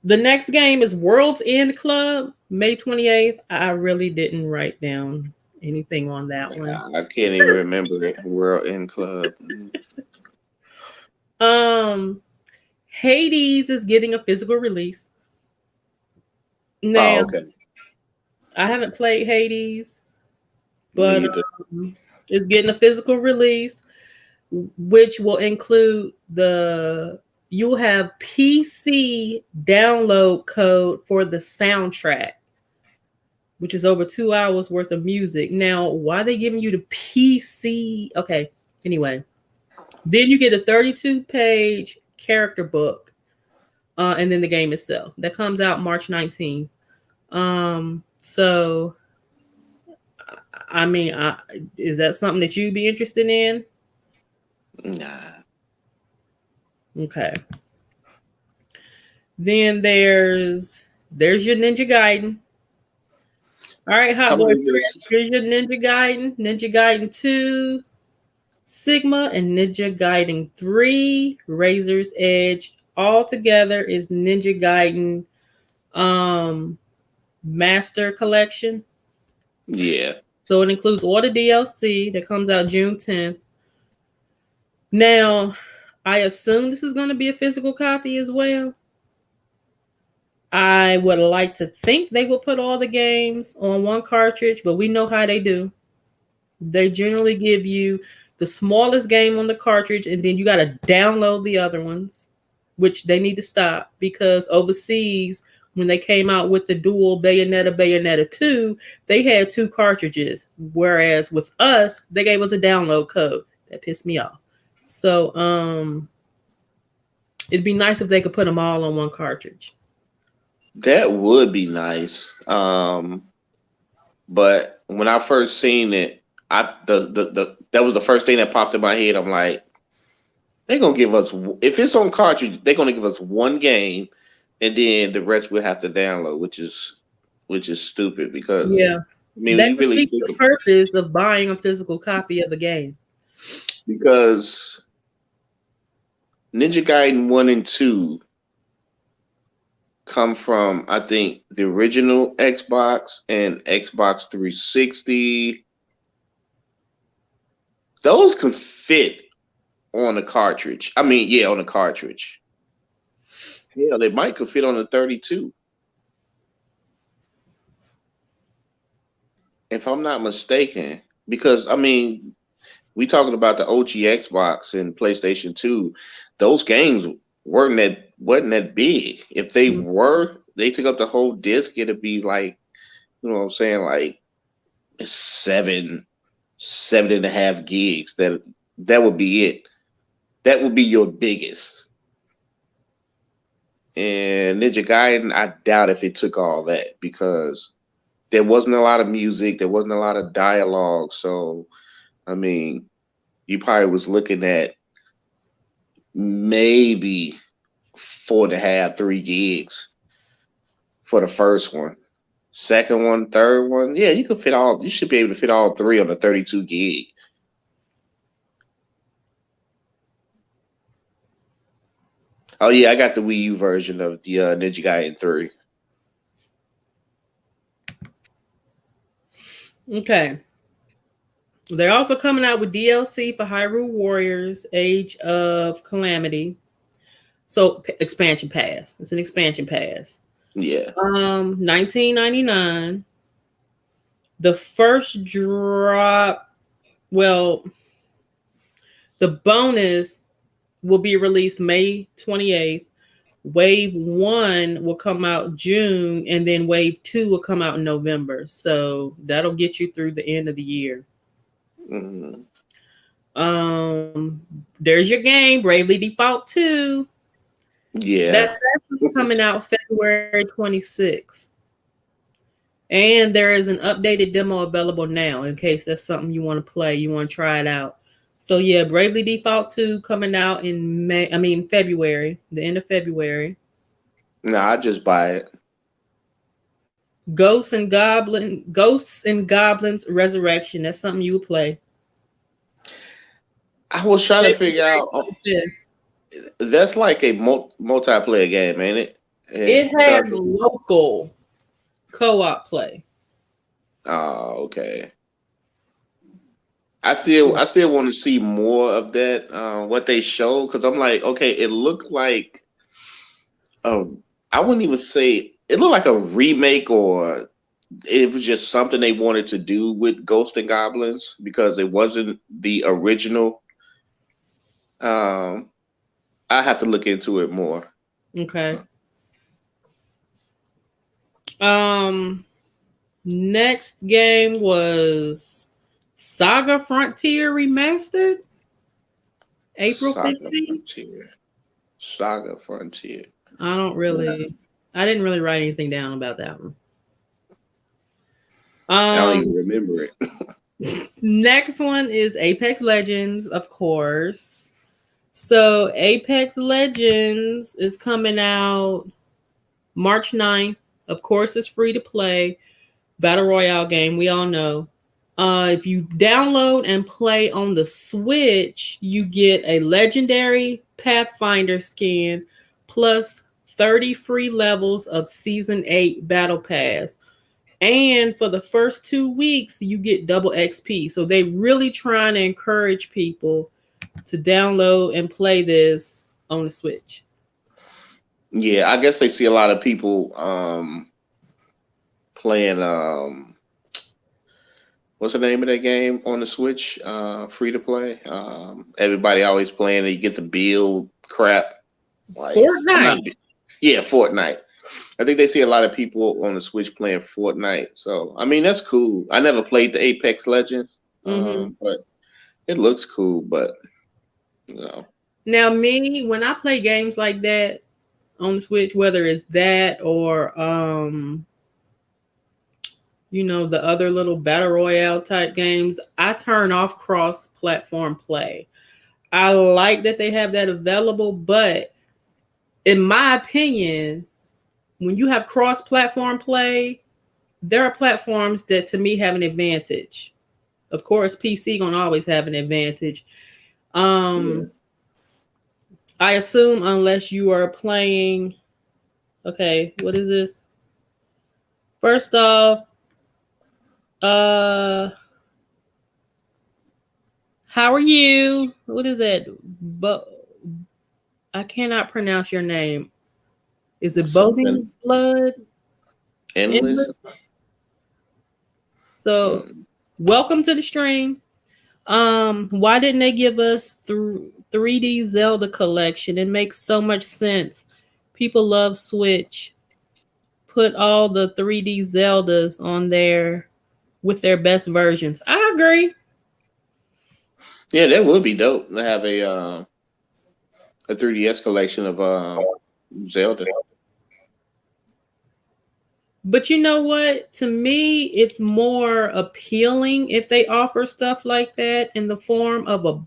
Speaker 1: The next game is World's End Club, May 28th. I really didn't write down anything on that one.
Speaker 2: I can't even remember it. World End Club.
Speaker 1: Hades is getting a physical release.
Speaker 2: Oh,
Speaker 1: Now,
Speaker 2: okay.
Speaker 1: I haven't played Hades,
Speaker 2: Me
Speaker 1: but
Speaker 2: either.
Speaker 1: it's getting a physical release, which will include you'll have PC download code for the soundtrack, which is over 2 hours worth of music. Now, why are they giving you the PC? Okay, anyway. Then you get a 32-page character book, and then the game itself. That comes out March 19th. So, I mean, is that something that you'd be interested in?
Speaker 2: Nah.
Speaker 1: Okay. Then there's your Ninja Gaiden. All right, Hot Boy
Speaker 2: Somebody
Speaker 1: Chris,
Speaker 2: just
Speaker 1: here's your Ninja Gaiden 2, Sigma, and Ninja Gaiden 3, Razor's Edge. All together is Ninja Gaiden Master Collection.
Speaker 2: yeah.
Speaker 1: So it includes all the DLC that comes out June 10th. Now, I assume this is going to be a physical copy as well. I would like to think they will put all the games on one cartridge, but we know how they do. They generally give you the smallest game on the cartridge, and then you got to download the other ones, which they need to stop, because overseas, when they came out with the dual Bayonetta 2, they had 2 cartridges, whereas with us, they gave us a download code. That pissed me off. So, it'd be nice if they could put them all on one cartridge.
Speaker 2: That would be nice. But when I first seen it, that was the first thing that popped in my head. I'm like, they're gonna give us, if it's on cartridge, they're gonna give us one game, and then the rest we'll have to download, which is stupid because
Speaker 1: Yeah.
Speaker 2: I mean, when
Speaker 1: That
Speaker 2: you really
Speaker 1: defeats
Speaker 2: think
Speaker 1: the purpose of buying a physical copy of the game.
Speaker 2: because Ninja Gaiden 1 and 2 come from, I think, the original Xbox and Xbox 360. Those can fit on a cartridge. I mean, yeah, on a cartridge. Hell, they might could fit on a 32. If I'm not mistaken. Because I mean, we talking about the OG Xbox and PlayStation 2. Those games wasn't that big. If they
Speaker 1: Mm.
Speaker 2: were, they took up the whole disc, it'd be like, you know what I'm saying, like seven, 7.5 gigs. That would be it. That would be your biggest. And Ninja Gaiden, I doubt if it took all that because there wasn't a lot of music, there wasn't a lot of dialogue. So I mean, you probably was looking at maybe 4.5, 3 gigs for the first one. Second one, third one, yeah, you could fit all. You should be able to fit all three on the 32 gig. Oh yeah, I got the Wii U version of the Ninja Gaiden 3.
Speaker 1: Okay. They're also coming out with DLC for Hyrule Warriors: Age of Calamity. So expansion pass. It's an expansion pass.
Speaker 2: Yeah.
Speaker 1: 1999. The first drop, well, the bonus will be released May 28th. Wave 1 will come out June, and then Wave 2 will come out in November. So that'll get you through the end of the year.
Speaker 2: Mm-hmm.
Speaker 1: There's your game, Bravely Default 2.
Speaker 2: Yeah.
Speaker 1: That's actually coming out February 26th. And there is an updated demo available now in case that's something you want to play, you want to try it out. So yeah, Bravely Default 2 coming out in February, the end of February.
Speaker 2: No, I just buy it.
Speaker 1: Ghosts and Goblins Resurrection. That's something you would play.
Speaker 2: I was trying to figure out. That's like a multiplayer game, ain't it?
Speaker 1: It has local co-op play.
Speaker 2: Oh, okay. I still want to see more of that. What they showed, because I'm like, okay, it looked like I wouldn't even say it looked like a remake, or it was just something they wanted to do with Ghosts and Goblins because it wasn't the original. Um, I have to look into it more.
Speaker 1: Okay. Next game was Saga Frontier Remastered, April
Speaker 2: Saga
Speaker 1: 15th.
Speaker 2: Frontier. Saga Frontier.
Speaker 1: I didn't really write anything down about that one.
Speaker 2: I don't even remember
Speaker 1: it. Next one is Apex Legends, of course. So Apex Legends is coming out March 9th. Of course, it's free to play. Battle Royale game, we all know. If you download and play on the Switch, you get a legendary Pathfinder skin plus 30 free levels of Season 8 Battle Pass. And for the first 2 weeks, you get double XP. So they really trying to encourage people to download and play this on the Switch.
Speaker 2: Yeah, I guess they see a lot of people playing what's the name of that game on the Switch? Free to play. Everybody always playing it. You get the build crap.
Speaker 1: Like, Fortnite.
Speaker 2: Fortnite. I think they see a lot of people on the Switch playing Fortnite. So I mean, that's cool. I never played the Apex Legends, but it looks cool. But you know.
Speaker 1: Now, me, when I play games like that on the Switch, whether it's that or the other little battle royale type games, I turn off cross-platform play. I like that they have that available, but in my opinion, when you have cross-platform play, there are platforms that to me have an advantage. Of course, PC gonna always have an advantage. I I assume unless you are playing. Okay, what is this? First off, uh, how are you? What is that? But I cannot pronounce your name. Is it
Speaker 2: Something
Speaker 1: Boating Blood?
Speaker 2: endless.
Speaker 1: Endless? So,
Speaker 2: Mm.
Speaker 1: welcome to the stream. Why didn't they give us 3D Zelda collection? It makes so much sense. People love Switch. Put all the 3D Zeldas on there with their best versions. I agree.
Speaker 2: Yeah, that would be dope to have a 3DS collection of Zelda.
Speaker 1: But you know what? To me, it's more appealing if they offer stuff like that in the form of a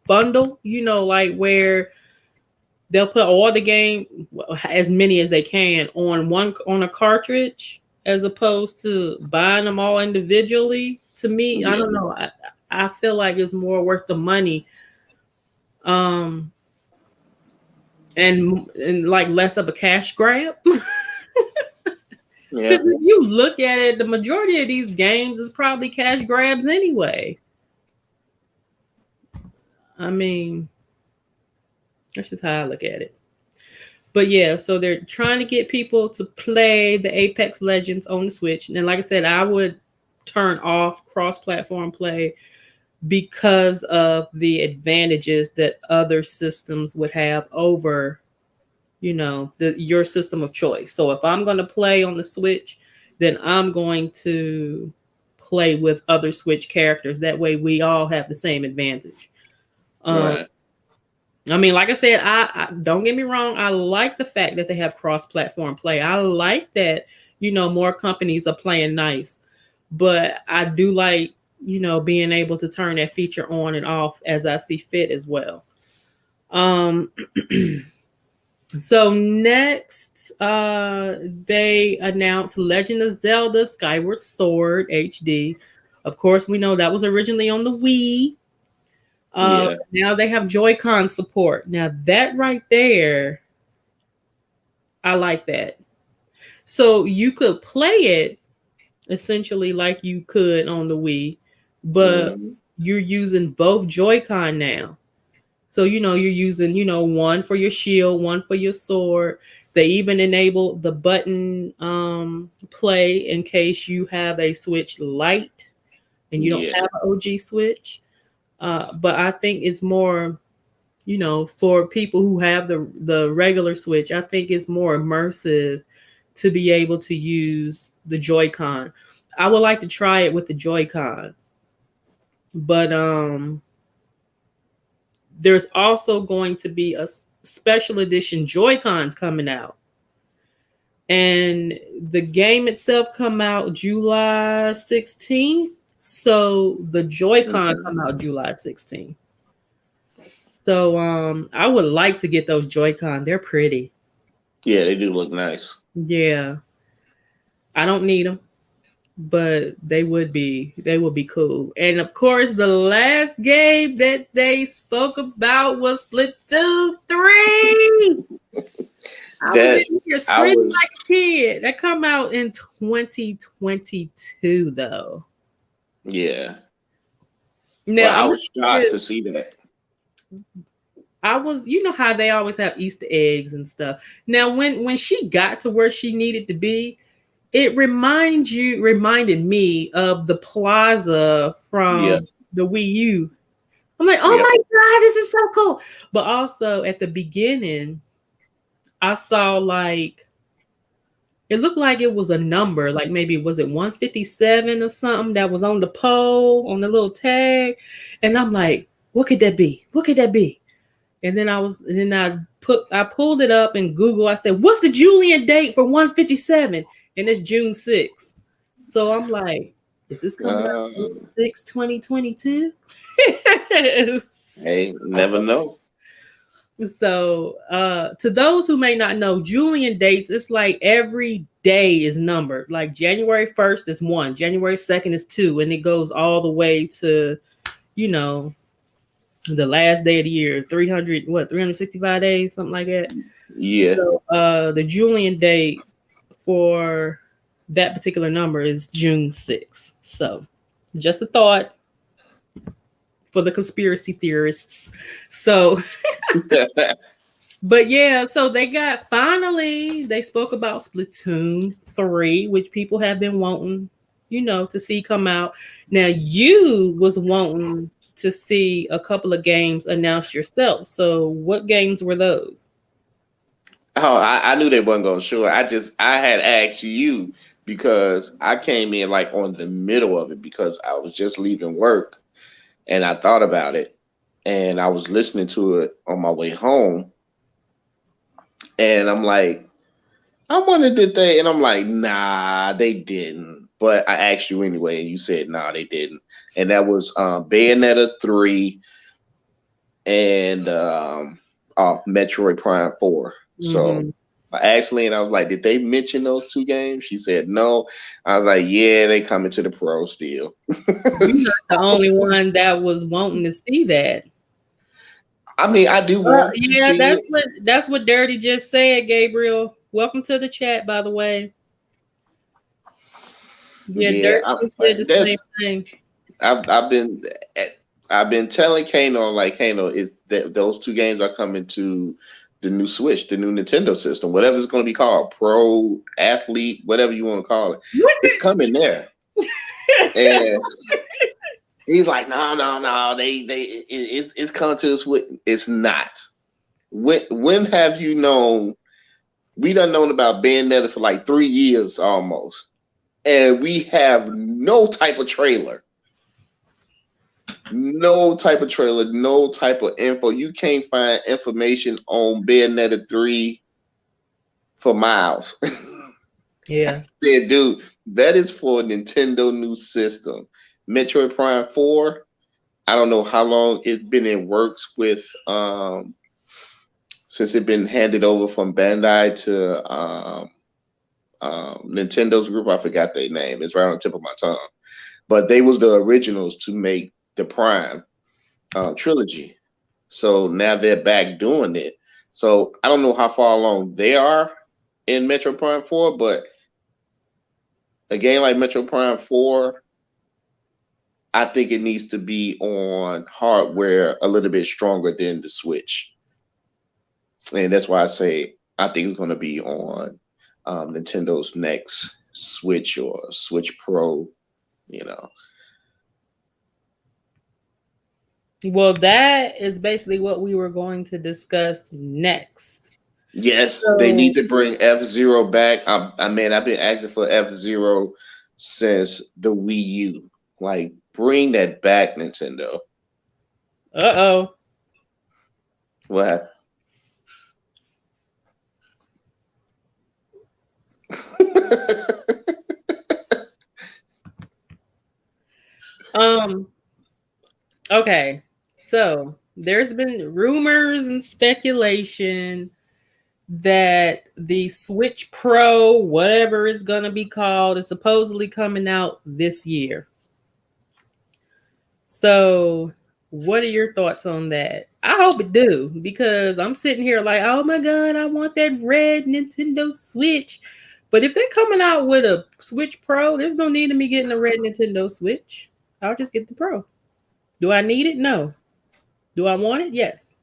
Speaker 1: bundle, like where they'll put all the game, as many as they can, on a cartridge, as opposed to buying them all individually. To me, I
Speaker 2: Yeah,
Speaker 1: don't know. I feel like it's more worth the money, um, and like less of a cash grab.
Speaker 2: yeah,
Speaker 1: Because if you look at it, the majority of these games is probably cash grabs anyway. I mean, that's just how I look at it. But yeah, so they're trying to get people to play the Apex Legends on the Switch. And like I said, I would turn off cross-platform play because of the advantages that other systems would have over, your system of choice. So if I'm going to play on the Switch, then I'm going to play with other Switch characters. That way we all have the same advantage. Um,
Speaker 2: right.
Speaker 1: I mean, like I said, I don't get me wrong. I like the fact that they have cross-platform play. I like that, more companies are playing nice. But I do like, being able to turn that feature on and off as I see fit as well. Um, so next, they announced Legend of Zelda Skyward Sword HD. Of course, we know that was originally on the Wii.
Speaker 2: Yeah,
Speaker 1: Now they have Joy-Con support. Now that right there, I like that. So you could play it essentially like you could on the Wii, but
Speaker 2: hmm,
Speaker 1: you're using both Joy-Con now. So you're using one for your shield, one for your sword. They even enable the button play in case you have a Switch Lite and you don't
Speaker 2: yeah,
Speaker 1: have an OG Switch. But I think it's more for people who have the regular Switch. I think it's more immersive to be able to use the Joy-Con. I would like to try it with the Joy-Con, but there's also going to be a special edition Joy-Cons coming out, and the game itself come out July 16th. So the Joy-Con
Speaker 2: hmm,
Speaker 1: come out July 16th. So I would like to get those Joy-Con. They're pretty.
Speaker 2: yeah. They do look nice.
Speaker 1: Yeah. I don't need them, but they would be cool. And of course, the last game that they spoke about was Splatoon 3. I was
Speaker 2: That
Speaker 1: in here
Speaker 2: I
Speaker 1: screaming like
Speaker 2: was,
Speaker 1: a kid. That come out in 2022 though.
Speaker 2: yeah. Well,
Speaker 1: Now
Speaker 2: I
Speaker 1: I'm
Speaker 2: was shocked to see that.
Speaker 1: I was, how they always have Easter eggs and stuff. Now when she got to where she needed to be, it reminded me of the plaza
Speaker 2: Yeah,
Speaker 1: from the Wii U. I'm like, oh
Speaker 2: yep,
Speaker 1: my God, this is so cool. But also at the beginning, I saw like it looked like it was a number, like maybe was it 157 or something that was on the pole on the little tag. And I'm like, what could that be? What could that be? And then I pulled it up in Google. I said, what's the Julian date for 157? And it's June 6th. So I'm like, is this coming out
Speaker 2: uh,
Speaker 1: June 6, 2022?
Speaker 2: hey, never know.
Speaker 1: So to those who may not know, Julian dates, it's like every day is numbered. Like January 1st is 1, January 2nd is 2, and it goes all the way to, you know, the last day of the year, 365 days, something like that.
Speaker 2: Yeah.
Speaker 1: So the Julian date for that particular number is June 6th. So just a thought for the conspiracy theorists. So but yeah, so they spoke about Splatoon 3, which people have been wanting, to see come out. Now you was wanting to see a couple of games announced yourself. So what games were those?
Speaker 2: Oh, I knew they wasn't gonna show it. I had asked you because I came in like on the middle of it because I was just leaving work and I thought about it and I was listening to it on my way home and I'm like, I wonder did they, and I'm like, nah, they didn't. But I asked you anyway, and you said nah, they didn't. And that was Bayonetta 3 and Metroid Prime 4. So
Speaker 1: Mm-hmm.
Speaker 2: I asked Lee and I was like, did they mention those two games? She said no. I was like, yeah, they coming to the pro still.
Speaker 1: You're not the only one that was wanting to see that.
Speaker 2: I mean, I do want to
Speaker 1: Yeah,
Speaker 2: see it.
Speaker 1: that's what Dirty just said, Gabriel. Welcome to the chat, by the way. Yeah,
Speaker 2: Yeah,
Speaker 1: Dirty just did the same
Speaker 2: that's
Speaker 1: thing.
Speaker 2: I've been I've been telling Kano like Kano is that those two games are coming to the new Switch, the new Nintendo system, whatever it's going to be called, Pro Athlete, whatever you want to call it, it's coming there. And he's like, no, it's coming to the Switch. It's not. When have you known? We done known about Bayonetta for like 3 years almost, and we have no type of trailer. No type of trailer, no type of info. You can't find information on Bayonetta 3 for miles.
Speaker 1: Yeah.
Speaker 2: Said, dude, that is for Nintendo new system. Metroid Prime 4, I don't know how long it's been in works with since it's been handed over from Bandai to Nintendo's group. I forgot their name. It's right on the tip of my tongue. But they was the originals to make the Prime trilogy. So now they're back doing it. So I don't know how far along they are in Metro Prime 4, but a game like Metro Prime 4, I think it needs to be on hardware a little bit stronger than the Switch. And that's why I say I think it's going to be on Nintendo's next Switch or Switch Pro, you know.
Speaker 1: Well, that is basically what we were going to discuss next.
Speaker 2: Yes, they
Speaker 1: So,
Speaker 2: need to bring F-Zero back. I mean, I've been asking for F-Zero since the Wii U. Like, bring that back, Nintendo.
Speaker 1: uh-oh.
Speaker 2: What?
Speaker 1: Um, okay. So, there's been rumors and speculation that the Switch Pro, whatever it's going to be called, is supposedly coming out this year. So, what are your thoughts on that? I hope it do because I'm sitting here like, oh my god, I want that red Nintendo Switch. But if they're coming out with a Switch Pro, there's no need of me getting a red Nintendo Switch. I'll just get the Pro. Do I need it? No. Do I want it? Yes.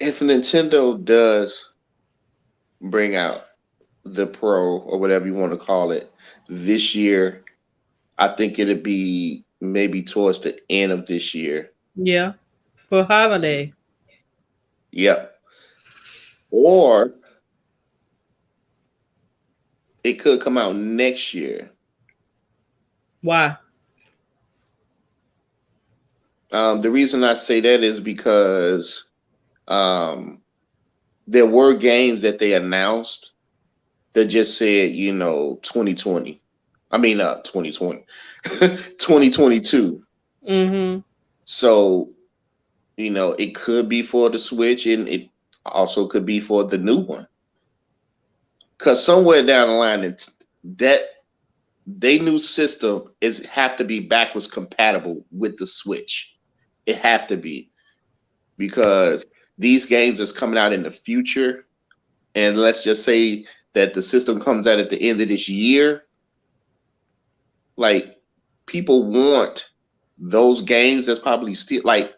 Speaker 2: If Nintendo does bring out the Pro or whatever you want to call it this year, I think it'd be maybe towards the end of this year.
Speaker 1: Yeah. For holiday.
Speaker 2: Yep. Or it could come out next year.
Speaker 1: Why?
Speaker 2: The reason I say that is because there were games that they announced that just said, 2020. I mean, 2020, 2022.
Speaker 1: Mm-hmm.
Speaker 2: So, it could be for the Switch and it also could be for the new one. Because somewhere down the line, They new system is have to be backwards compatible with the Switch. It have to be because these games is coming out in the future, and let's just say that the system comes out at the end of this year. Like people want those games that's probably still like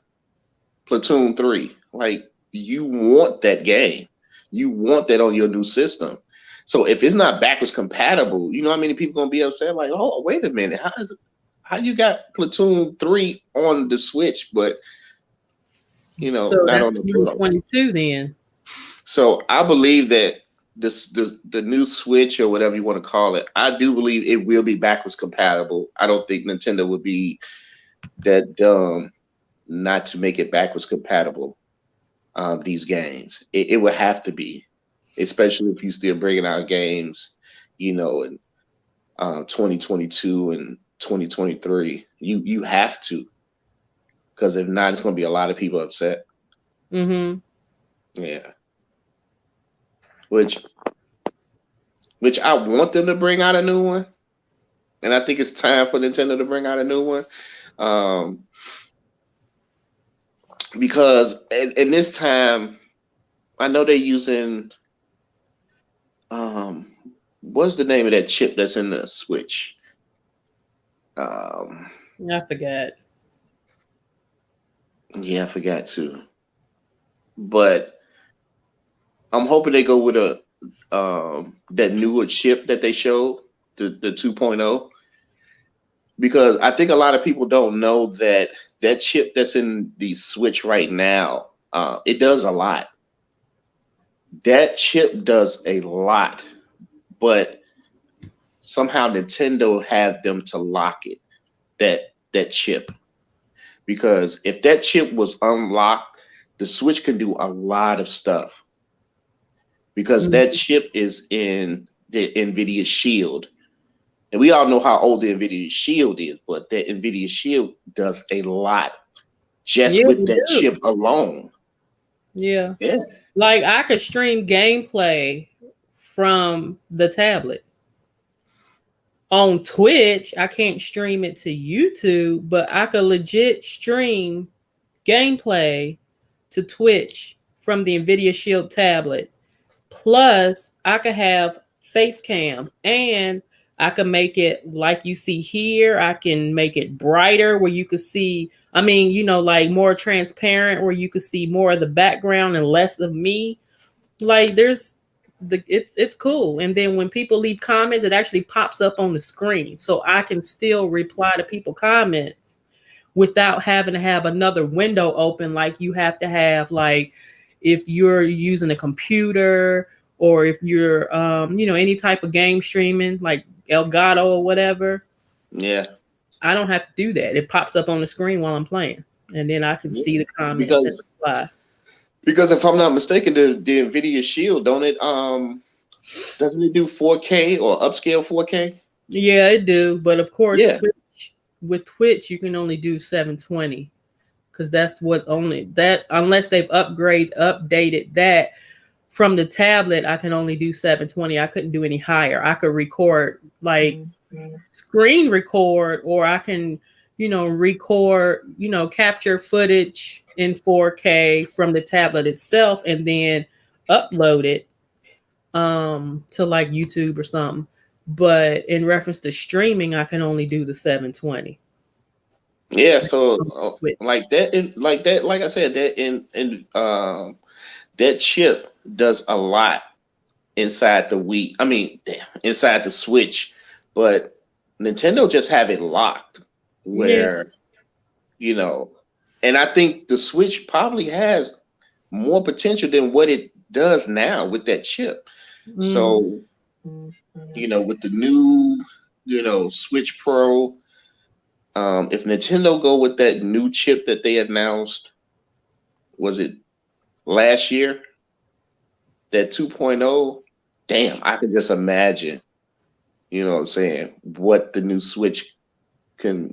Speaker 2: Platoon 3. Like you want that game. You want that on your new system. So if it's not backwards compatible, you know how many people gonna be upset? Like, oh, wait a minute, how you got Platoon 3 on the Switch, but
Speaker 1: So
Speaker 2: not
Speaker 1: that's
Speaker 2: on the Pro?
Speaker 1: 2022 then.
Speaker 2: So I believe that the new Switch or whatever you want to call it, I do believe it will be backwards compatible. I don't think Nintendo would be that dumb not to make it backwards compatible. These games, it would have to be, especially if you still bringing out games, in 2022 and 2023. You have to, because if not, it's going to be a lot of people upset.
Speaker 1: Mm-hmm.
Speaker 2: Yeah. Which I want them to bring out a new one, and I think it's time for Nintendo to bring out a new one, because in this time, I know they're using what's the name of that chip that's in the Switch?
Speaker 1: I forgot.
Speaker 2: Yeah, I forgot too. But I'm hoping they go with a that newer chip that they showed, the 2.0, because I think a lot of people don't know that that chip that's in the Switch right now, it does a lot. That chip does a lot, but somehow Nintendo had them to lock it, that chip. Because if that chip was unlocked, the Switch can do a lot of stuff. Because that chip is in the NVIDIA Shield. And we all know how old the NVIDIA Shield is, but that NVIDIA Shield does a lot just
Speaker 1: Yeah,
Speaker 2: with
Speaker 1: we
Speaker 2: that
Speaker 1: do.
Speaker 2: chip alone.
Speaker 1: Yeah.
Speaker 2: Yeah.
Speaker 1: Like I could stream gameplay from the tablet. On Twitch, I can't stream it to YouTube, but I could legit stream gameplay to Twitch from the Nvidia Shield tablet. Plus, I could have face cam and I can make it like you see here. I can make it brighter where you could see, I mean, like more transparent where you could see more of the background and less of me. Like there's it's cool. And then when people leave comments, it actually pops up on the screen. So I can still reply to people comments without having to have another window open like you have to have, like if you're using a computer or if you're any type of game streaming like Elgato or whatever.
Speaker 2: Yeah.
Speaker 1: I don't have to do that. It pops up on the screen while I'm playing, and then I can see the comments and
Speaker 2: Because
Speaker 1: reply.
Speaker 2: because if I'm not mistaken, the NVIDIA Shield, don't it doesn't it do 4K or upscale 4K?
Speaker 1: Yeah, it do, but of course
Speaker 2: Yeah.
Speaker 1: with Twitch you can only do 720 because that's what only that unless they've updated that from the tablet. I can only do 720. I couldn't do any higher. I could record like screen record, or I can record, capture footage in 4K from the tablet itself and then upload it to like YouTube or something. But in reference to streaming, I can only do the 720.
Speaker 2: Yeah, so like I said, that chip does a lot inside the Wii. I mean, inside the Switch, but Nintendo just have it locked
Speaker 1: Yeah.
Speaker 2: where and I think the Switch probably has more potential than what it does now with that chip. So, with the new, Switch Pro, if Nintendo go with that new chip that they announced, was it last year? That 2.0, damn, I can just imagine, what I'm saying, what the new Switch can,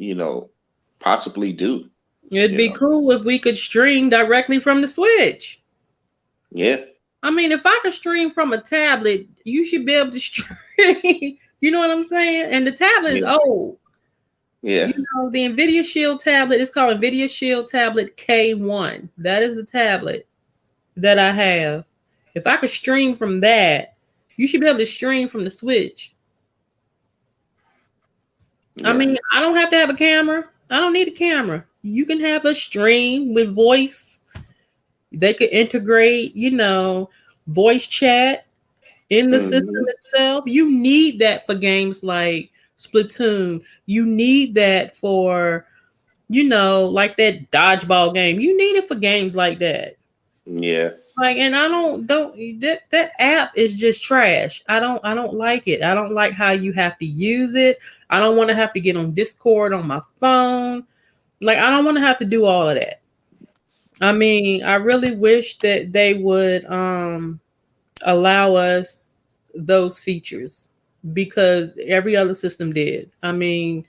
Speaker 2: possibly do.
Speaker 1: It'd be cool if we could stream directly from the Switch.
Speaker 2: Yeah.
Speaker 1: I mean, if I could stream from a tablet, you should be able to stream You know what I'm saying? And the tablet is
Speaker 2: Yeah.
Speaker 1: old.
Speaker 2: Yeah.
Speaker 1: You know, the NVIDIA Shield tablet is called NVIDIA Shield Tablet K1. That is the tablet that I have. If I could stream from that, you should be able to stream from the Switch. I
Speaker 2: Yeah.
Speaker 1: mean, I don't have to have a camera. I don't need a camera. You can have a stream with voice. They could integrate, voice chat in the system
Speaker 2: Hmm.
Speaker 1: itself. You need that for games like Splatoon. You need that for, like that dodgeball game. You need it for games like that.
Speaker 2: Yeah.
Speaker 1: Like, and I don't that app is just trash. I don't like it. I don't like how you have to use it. I don't want to have to get on Discord on my phone. Like, I don't want to have to do all of that. I mean, I really wish that they would allow us those features because every other system did. I mean,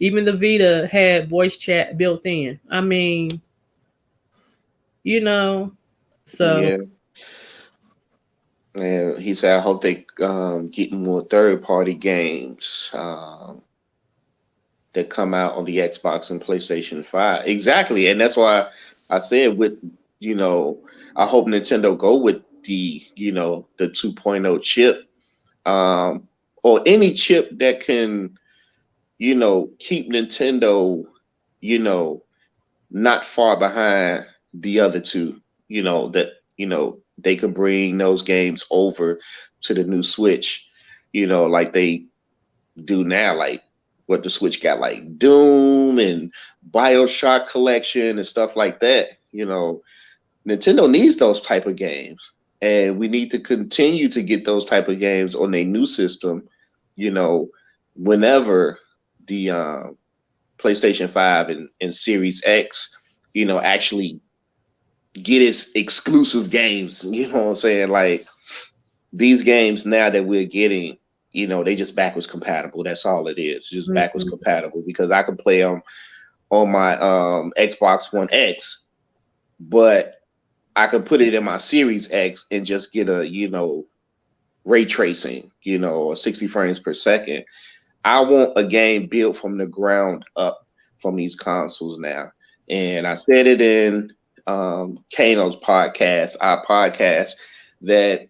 Speaker 1: even the Vita had voice chat built in. I mean, you know, so
Speaker 2: Yeah. And he said, I hope they get more third party games that come out on the Xbox and PlayStation 5. Exactly. And that's why I said I hope Nintendo go with the 2.0 chip, or any chip that can, keep Nintendo, you know, not far behind the other two, that, they could bring those games over to the new Switch, like they do now, like what the Switch got, like Doom and BioShock Collection and stuff like that. Nintendo needs those type of games, and we need to continue to get those type of games on a new system. You know, whenever the PlayStation 5 and Series X, actually get its exclusive games. You know what I'm saying? Like these games now that we're getting, they just backwards compatible. That's all it is, just backwards
Speaker 1: mhm.
Speaker 2: compatible, because I can play them on my Xbox One X, but I could put it in my Series X and just get a, ray tracing, or 60 frames per second. I want a game built from the ground up from these consoles now. And I said it in Kano's podcast, our podcast, that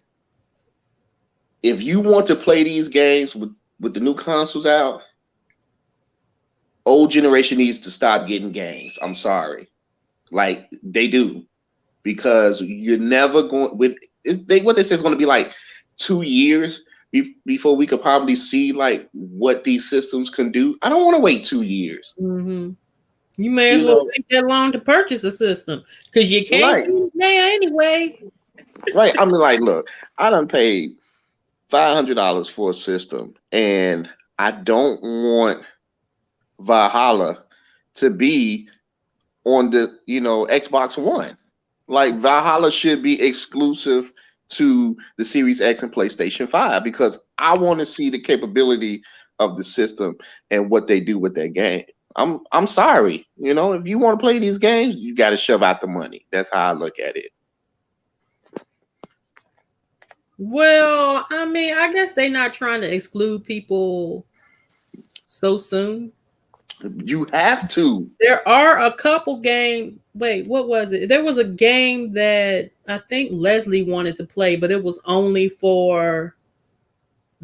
Speaker 2: if you want to play these games with the new consoles out, old generation needs to stop getting games. I'm sorry. Like they do. Because you're never going with what they say is going to be like 2 years before we could probably see like what these systems can do. I don't want to wait 2 years.
Speaker 1: Mhm. You may as
Speaker 2: You
Speaker 1: well
Speaker 2: know,
Speaker 1: wait that long to purchase the system because you can't
Speaker 2: right,
Speaker 1: do it now anyway.
Speaker 2: right. I mean, like, look, I done paid $500 for a system, and I don't want Valhalla to be on the Xbox One. Like Valhalla should be exclusive to the Series X and PlayStation 5, because I want to see the capability of the system and what they do with their game. I'm sorry, if you want to play these games, you got to shove out the money. That's how I look at it.
Speaker 1: Well, I mean, I guess they're not trying to exclude people so soon.
Speaker 2: You have to.
Speaker 1: There are a couple games. Wait, what was it? There was a game that I think Leslie wanted to play, but it was only for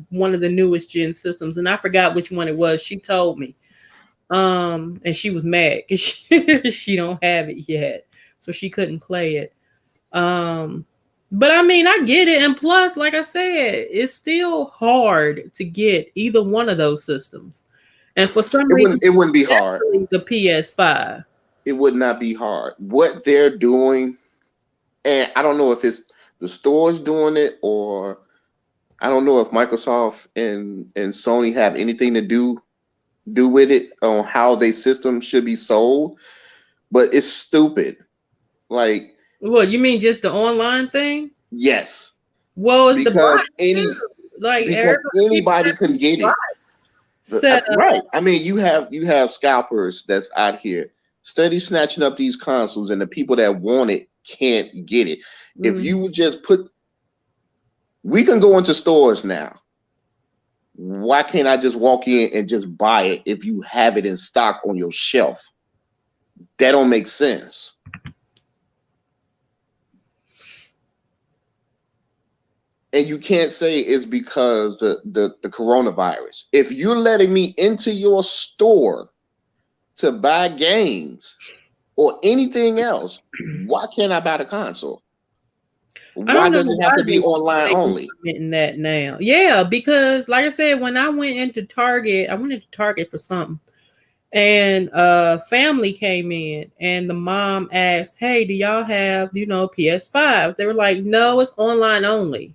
Speaker 1: one of the newest gen systems, and I forgot which one it was. She told me, and she was mad because she don't have it yet, so she couldn't play it. Um, but I mean, I get it, and plus, like I said, it's still hard to get either one of those systems, and for some
Speaker 2: It
Speaker 1: reason,
Speaker 2: wouldn't. It wouldn't be hard.
Speaker 1: especially the PS5.
Speaker 2: It would not be hard. What they're doing, and I don't know if it's the stores doing it, or I don't know if Microsoft and Sony have anything to do with it on how their system should be sold, but it's stupid. Like,
Speaker 1: What you mean, just the online thing?
Speaker 2: yes,
Speaker 1: Well, it's the bot
Speaker 2: because any
Speaker 1: too. Like
Speaker 2: because
Speaker 1: everybody, people
Speaker 2: anybody
Speaker 1: have
Speaker 2: can
Speaker 1: these
Speaker 2: get it.
Speaker 1: bots set
Speaker 2: Right.
Speaker 1: up.
Speaker 2: I mean, you have scalpers that's out here steady snatching up these consoles, and the people that want it can't get it. If
Speaker 1: Mm,
Speaker 2: you would just we can go into stores now. Why can't I just walk in and just buy it if you have it in stock on your shelf? That don't make sense. And you can't say it's because the coronavirus. If you're letting me into your store to buy games or anything else, why can't I buy the console?
Speaker 1: I don't
Speaker 2: Why
Speaker 1: know
Speaker 2: does it have
Speaker 1: why
Speaker 2: to be online
Speaker 1: they
Speaker 2: only?
Speaker 1: implementing that now. Yeah, because like I said, when I went into Target, for something, and family came in, and the mom asked, "Hey, do y'all have PS5?" They were like, "No, it's online only.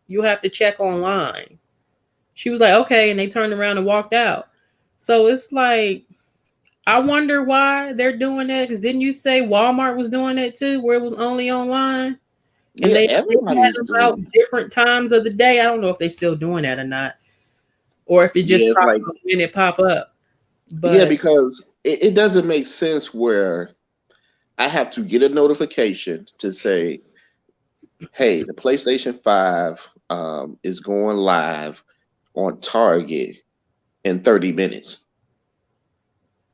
Speaker 1: You have to check online." She was like, "Okay," and they turned around and walked out. So it's like, I wonder why they're doing that. Because didn't you say Walmart was doing that too, where it was only online? And
Speaker 2: Yeah,
Speaker 1: they had
Speaker 2: everybody's
Speaker 1: them
Speaker 2: doing
Speaker 1: out
Speaker 2: it.
Speaker 1: different times of the day. I don't know if they still doing that or not, or if it just
Speaker 2: Yeah, it's
Speaker 1: pops
Speaker 2: like,
Speaker 1: up when it pop up.
Speaker 2: yeah,
Speaker 1: But
Speaker 2: because it doesn't make sense where I have to get a notification to say, hey, the PlayStation 5 is going live on Target in 30 minutes.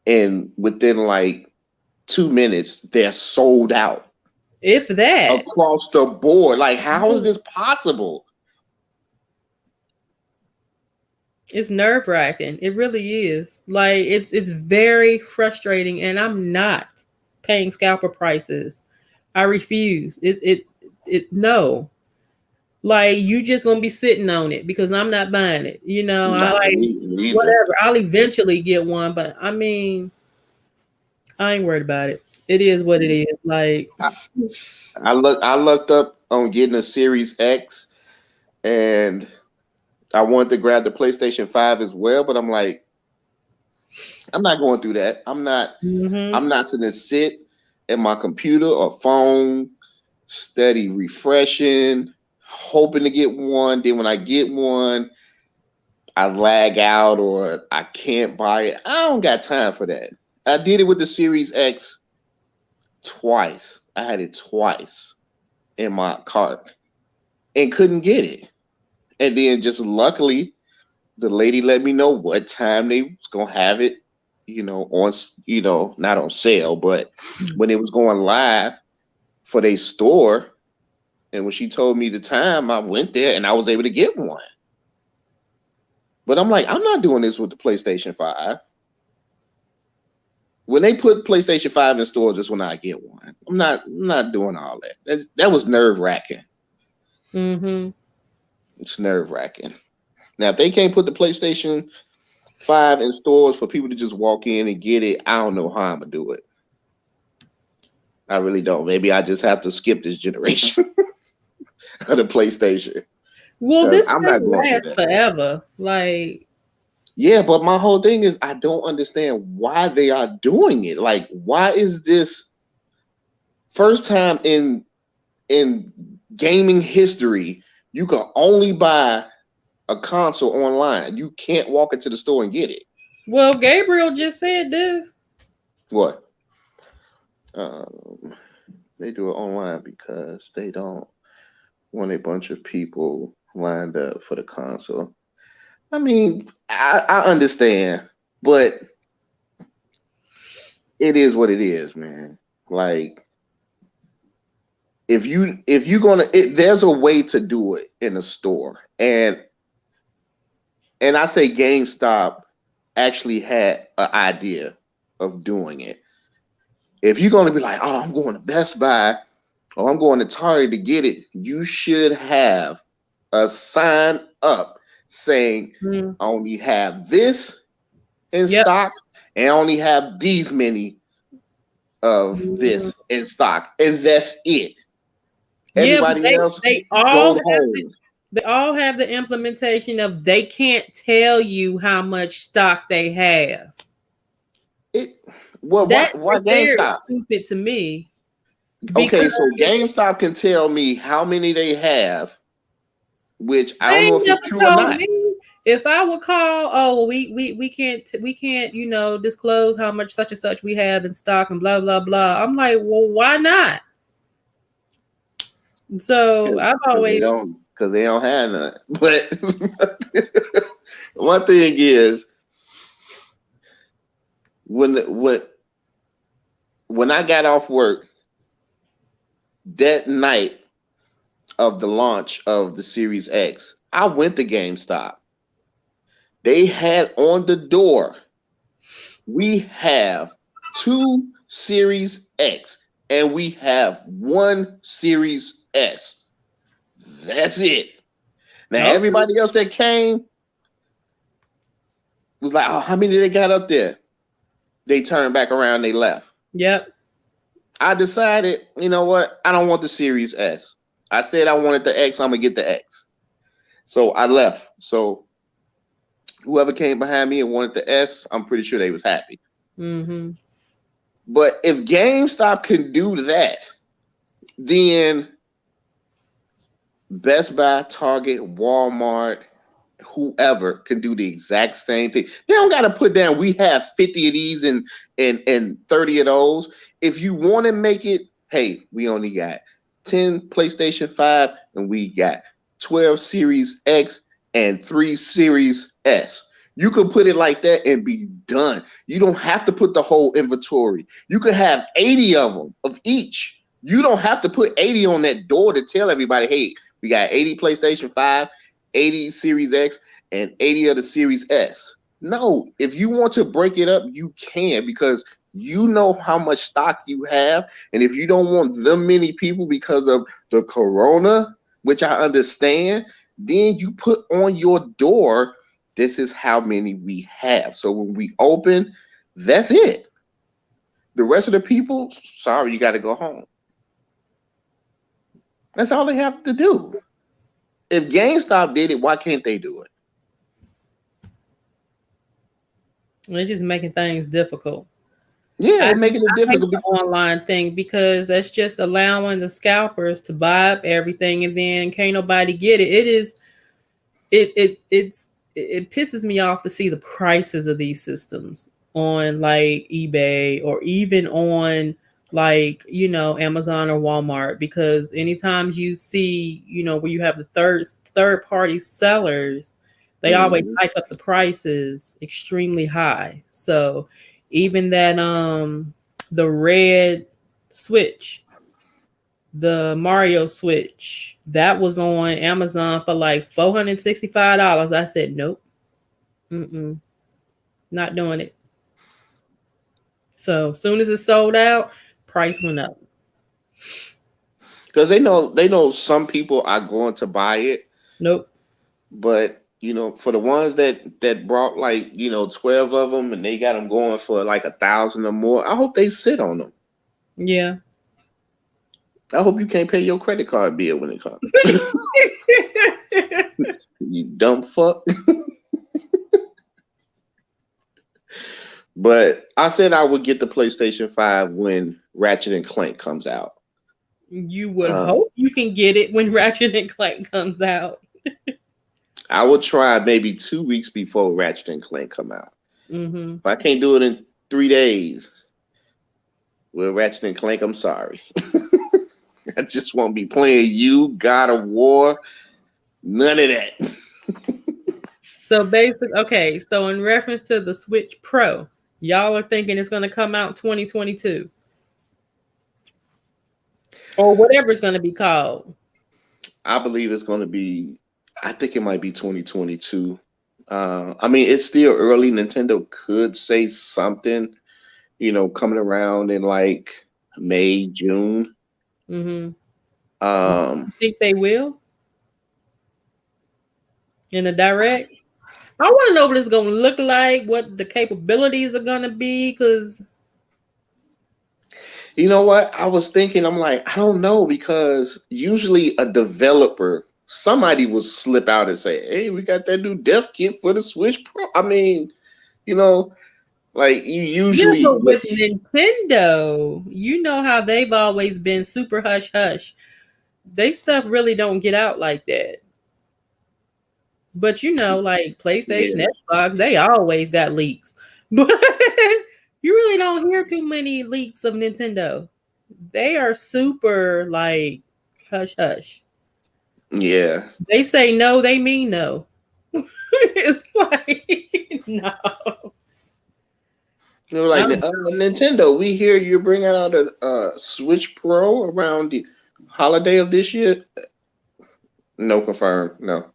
Speaker 2: And within like 2 minutes, they're sold out
Speaker 1: if that,
Speaker 2: across the board. Like, how is this possible?
Speaker 1: it's nerve wracking. It really is. Like it's very frustrating, and I'm not paying scalper prices. I refuse. It no. Like you just gonna be sitting on it because I'm not buying it. I
Speaker 2: Nah,
Speaker 1: like
Speaker 2: me neither.
Speaker 1: whatever. I'll eventually get one, but I mean, I ain't worried about it. It is what it is. Like,
Speaker 2: I, I looked up on getting a Series X, and I wanted to grab the PlayStation 5 as well, but I'm like, I'm not going through that.
Speaker 1: mm-hmm.
Speaker 2: I'm not sitting to sit at my computer or phone, steady refreshing, hoping to get one. Then when I get one, I lag out or I can't buy it. I don't got time for that. I did it with the Series X twice. I had it twice in my cart and couldn't get it. And then just luckily, the lady let me know what time they was gonna have it, on not on sale, but when it was going live for their store. And when she told me the time, I went there and I was able to get one. But I'm like, I'm not doing this with the PlayStation 5. When they put PlayStation 5 in stores, just when I get one. I'm not doing all that. That was nerve wracking.
Speaker 1: Mm-hmm.
Speaker 2: It's nerve wracking. Now, if they can't put the PlayStation 5 in stores for people to just walk in and get it, I don't know how I'm gonna do it. I really don't. Maybe I just have to skip this generation of the PlayStation
Speaker 1: Well,
Speaker 2: because
Speaker 1: this
Speaker 2: I'm not
Speaker 1: thing
Speaker 2: going through
Speaker 1: lasts
Speaker 2: that.
Speaker 1: forever. Like,
Speaker 2: Yeah, but my whole thing is I don't understand why they are doing it. Like, why is this first time in gaming history you can only buy a console online? You can't walk into the store and get it.
Speaker 1: well, Gabriel just said this.
Speaker 2: What? Um, they do it online because they don't want a bunch of people lined up for the console. I mean, I understand, but it is what it is, man. Like, if you're gonna there's a way to do it in a store, and I say GameStop actually had an idea of doing it. If you're gonna be like, oh, I'm going to Best Buy or I'm going to Target to get it, you should have a sign up saying
Speaker 1: Mm.
Speaker 2: I only have this in
Speaker 1: Yep.
Speaker 2: stock and I only have these many of
Speaker 1: Mhm.
Speaker 2: this in stock, and that's it.
Speaker 1: Yeah, but
Speaker 2: Everybody else
Speaker 1: they
Speaker 2: go
Speaker 1: all
Speaker 2: home.
Speaker 1: have the implementation of they can't tell you how much stock they have.
Speaker 2: It well,
Speaker 1: That
Speaker 2: why
Speaker 1: right there is
Speaker 2: GameStop?
Speaker 1: stupid to me
Speaker 2: Okay,
Speaker 1: because
Speaker 2: so GameStop can tell me how many they have, which I
Speaker 1: they
Speaker 2: don't know
Speaker 1: ain't
Speaker 2: if it's
Speaker 1: never
Speaker 2: true or
Speaker 1: told
Speaker 2: not.
Speaker 1: me. If I would call, oh, well, we can't disclose how much such and such we have in stock and blah blah blah. I'm like, well, why not? So I've
Speaker 2: Because
Speaker 1: always
Speaker 2: they don't have none. But One thing is when when when I got off work that night of the launch of the Series X, I went to GameStop. They had on the door, we have two Series X and we have one Series S. That's it. Now,
Speaker 1: Okay.
Speaker 2: everybody else that came was like, oh, how many they got up there? They turned back around, they left.
Speaker 1: Yep.
Speaker 2: I decided, you know what? I don't want the Series S. I said I wanted the X, I'm going to get the X. So I left. So whoever came behind me and wanted the S, I'm pretty sure they was happy.
Speaker 1: Mm-hmm.
Speaker 2: But if GameStop can do that, then Best Buy, Target, Walmart, whoever can do the exact same thing. They don't got to put down, we have 50 of these and 30 of those. If you want to make it, hey, we only got 10 PlayStation 5 and we got 12 Series X and 3 Series S. You can put it like that and be done. You don't have to put the whole inventory. You could have 80 of them, of each. You don't have to put 80 on that door to tell everybody, hey, we got 80 PlayStation 5, 80 Series X, and 80 of the Series S. No, if you want to break it up, you can, because you know how much stock you have. And if you don't want them many people because of the corona, which I understand, then you put on your door, this is how many we have. So when we open, that's it. The rest of the people, sorry, you got to go home. That's all they have to do. If GameStop did it, why can't they do it?
Speaker 1: They're just making things difficult.
Speaker 2: Yeah, they're
Speaker 1: I
Speaker 2: making it
Speaker 1: hate
Speaker 2: difficult.
Speaker 1: the online thing because that's just allowing the scalpers to buy up everything and then can't nobody get it. It pisses me off to see the prices of these systems on like eBay or even on like Amazon or Walmart, because anytime you see where you have the third party sellers, they always
Speaker 2: Mhm.
Speaker 1: hike up the prices extremely high. So even that the red Switch, the Mario Switch, that was on Amazon for like $465. I said nope, not doing it. So as soon as it sold out, price went up.
Speaker 2: Because they know some people are going to buy it,
Speaker 1: Nope.
Speaker 2: but for the ones that brought like 12 of them and they got them going for like 1,000 or more, I hope they sit on them.
Speaker 1: Yeah.
Speaker 2: I hope you can't pay your credit card bill when it comes. You dumb fuck. But I said I would get the PlayStation 5 when Ratchet and Clank comes out.
Speaker 1: You would
Speaker 2: Uh,
Speaker 1: hope you can get it when Ratchet and Clank comes out.
Speaker 2: I will try maybe 2 weeks before Ratchet and Clank come out.
Speaker 1: Mm-hmm.
Speaker 2: If I can't do it in 3 days, well, Ratchet and Clank, I'm sorry. I just won't be playing you, God of War, none of that.
Speaker 1: So okay. So in reference to the Switch Pro, y'all are thinking it's going to come out 2022 or whatever it's going to be called.
Speaker 2: I believe it's going to be, I think it might be 2022. I mean, it's still early. Nintendo could say something, coming around in like May, June.
Speaker 1: Mm-hmm.
Speaker 2: Um,
Speaker 1: You think they will in a direct? I want to know what it's going to look like, what the capabilities are going to be, because
Speaker 2: you know what? I was thinking, I'm like, I don't know, because usually a developer, somebody will slip out and say, hey, we got that new dev kit for the Switch Pro. I mean, you know, like you
Speaker 1: yeah,
Speaker 2: usually,
Speaker 1: but
Speaker 2: but
Speaker 1: with Nintendo, you know how they've always been super hush hush. They stuff really don't get out like that. But like PlayStation,
Speaker 2: yeah,
Speaker 1: Xbox, they always got leaks. But you really don't hear too many leaks of Nintendo. They are super like hush hush.
Speaker 2: yeah.
Speaker 1: They say no, they mean no. It's like no.
Speaker 2: They were like,
Speaker 1: I'm,
Speaker 2: Nintendo, we hear you're bringing out a Switch Pro around the holiday of this year. No, confirmed. No.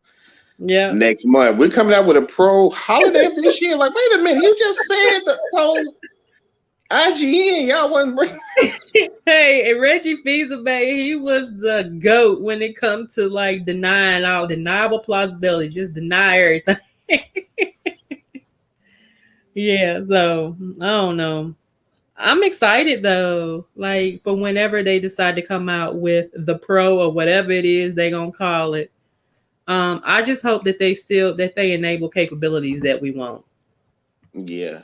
Speaker 1: yeah.
Speaker 2: Next month, we're coming out with a Pro holiday of this year. Like, wait a minute, you just said the whole IGN, y'all wasn't bringing.
Speaker 1: Hey, and Reggie Fils-Aimé, he was the goat when it comes to like denying all deniable plausibility. Just deny everything. Yeah, so I don't know. I'm excited though, like for whenever they decide to come out with the Pro or whatever it is they gonna call it. I just hope that they enable capabilities that we want.
Speaker 2: Yeah,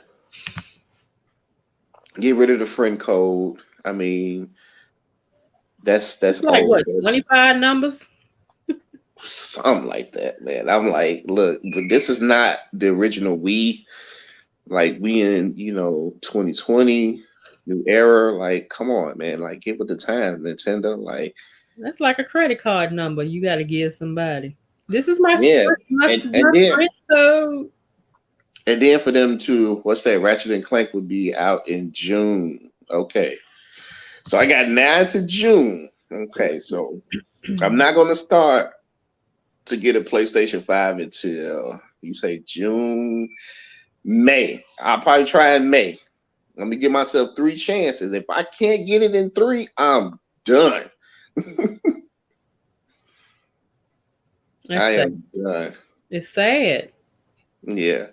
Speaker 2: get rid of the friend code. I mean,
Speaker 1: It's
Speaker 2: that's
Speaker 1: like
Speaker 2: old.
Speaker 1: what,
Speaker 2: That's
Speaker 1: 25 numbers?
Speaker 2: something like that, man. I'm like, look, but this is not the original Wii. Like we in 2020, new era. Like, come on, man. Like, get with the time, Nintendo. Like,
Speaker 1: That's like a credit card number you got to give somebody. This is my
Speaker 2: yeah,
Speaker 1: my,
Speaker 2: and
Speaker 1: my
Speaker 2: then
Speaker 1: friend code.
Speaker 2: and then for them to what's that? Ratchet and Clank would be out in June. Okay, so I got 9 to June. Okay, so I'm not gonna start to get a PlayStation 5 until you say June, May. I'll probably try in May. Let me give myself 3 chances. If I can't get it in 3, I'm done.
Speaker 1: That's
Speaker 2: I
Speaker 1: sad.
Speaker 2: am done.
Speaker 1: It's sad.
Speaker 2: Yeah.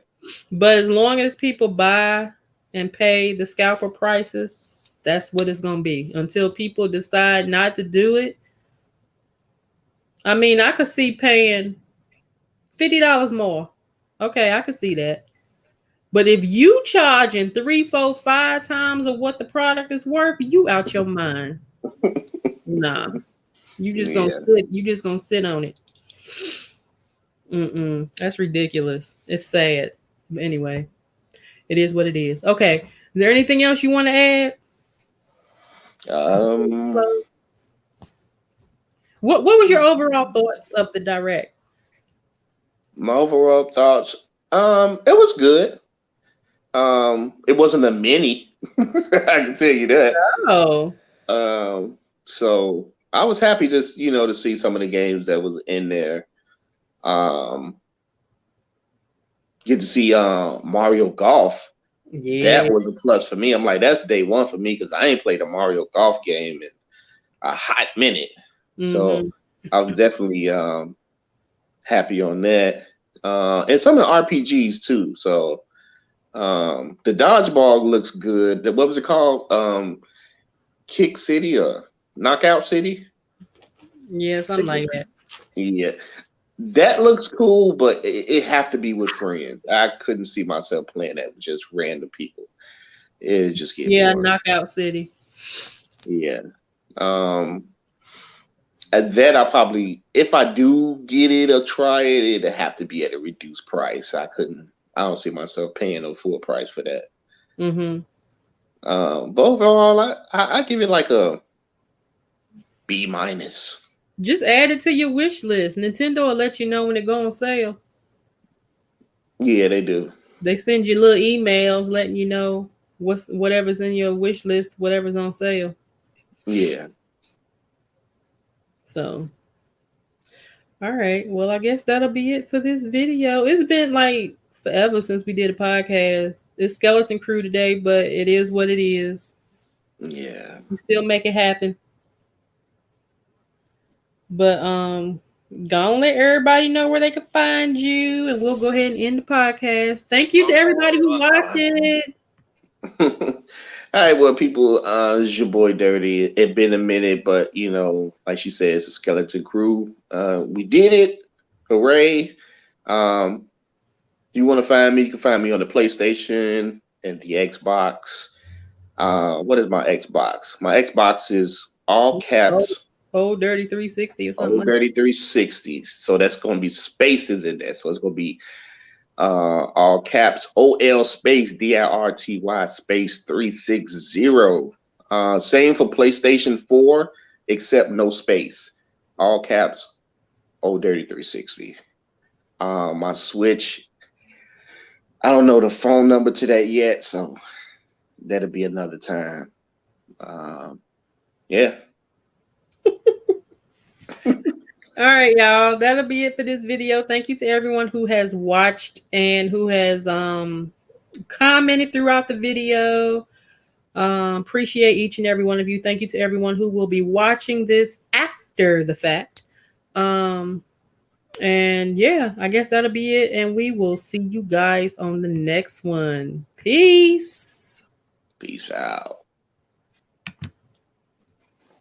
Speaker 1: But as long as people buy and pay the scalper prices, that's what it's going to be. Until people decide not to do it. I mean, I could see paying $50 more. Okay, I could see that. But if you charging 3, 4, 5 times of what the product is worth, you out your mind. Nah,
Speaker 2: Yeah.
Speaker 1: you just gonna sit on it. That's ridiculous. It's sad. But anyway, it is what it is. Okay. Is there anything else you want to add?
Speaker 2: Um
Speaker 1: What was your overall thoughts of the direct?
Speaker 2: my overall thoughts. It was good. It wasn't a mini. I can tell you that.
Speaker 1: Oh,
Speaker 2: So I was happy to see some of the games that was in there. Um get to see Mario Golf.
Speaker 1: yeah.
Speaker 2: That was a plus for me. I'm like, that's day one for me because I ain't played a Mario Golf game in a hot minute. So
Speaker 1: Mm-hmm.
Speaker 2: I was definitely happy on that. And some of the RPGs too. So the dodgeball looks good. What was it called? Kick City or Knockout City?
Speaker 1: Yeah, something like that.
Speaker 2: Yeah. That looks cool, but it have to be with friends. I couldn't see myself playing that with just random people. It just get
Speaker 1: Yeah,
Speaker 2: boring.
Speaker 1: Knockout City.
Speaker 2: Yeah. Um, and that I probably, if I do get it or try it, it'd have to be at a reduced price. I don't see myself paying a full price for that.
Speaker 1: Mm-hmm.
Speaker 2: But overall, I give it like a B minus.
Speaker 1: Just add it to your wish list. Nintendo will let you know when it go on sale.
Speaker 2: Yeah, they do.
Speaker 1: They send you little emails letting you know whatever's in your wish list, whatever's on sale.
Speaker 2: Yeah.
Speaker 1: So, all right. Well, I guess that'll be it for this video. It's been like forever since we did a podcast. It's Skeleton Crew today, but it is what it is.
Speaker 2: Yeah.
Speaker 1: We still make it happen. But gonna let everybody know where they can find you, and we'll go ahead and end the podcast. Thank you to everybody who watched it.
Speaker 2: All right, well, people, it's your boy Dirty. It been a minute, but like she says, the Skeleton Crew. We did it. Hooray. If you want to find me, you can find me on the PlayStation and the Xbox. What is my Xbox? My Xbox is all caps.
Speaker 1: Oh, Dirty 360 or something
Speaker 2: Oh,
Speaker 1: like that.
Speaker 2: 3360. So that's going to be spaces in there. So it's going to be all caps OL space DIRTY space 360. Same for PlayStation 4, except no space. All caps O Dirty 360. My Switch, I don't know the phone number to that yet, so that'll be another time. Yeah.
Speaker 1: All right, y'all. That'll be it for this video. Thank you to everyone who has watched and who has commented throughout the video. Appreciate each and every one of you. Thank you to everyone who will be watching this after the fact. And yeah, I guess that'll be it. And we will see you guys on the next one. Peace.
Speaker 2: Peace out.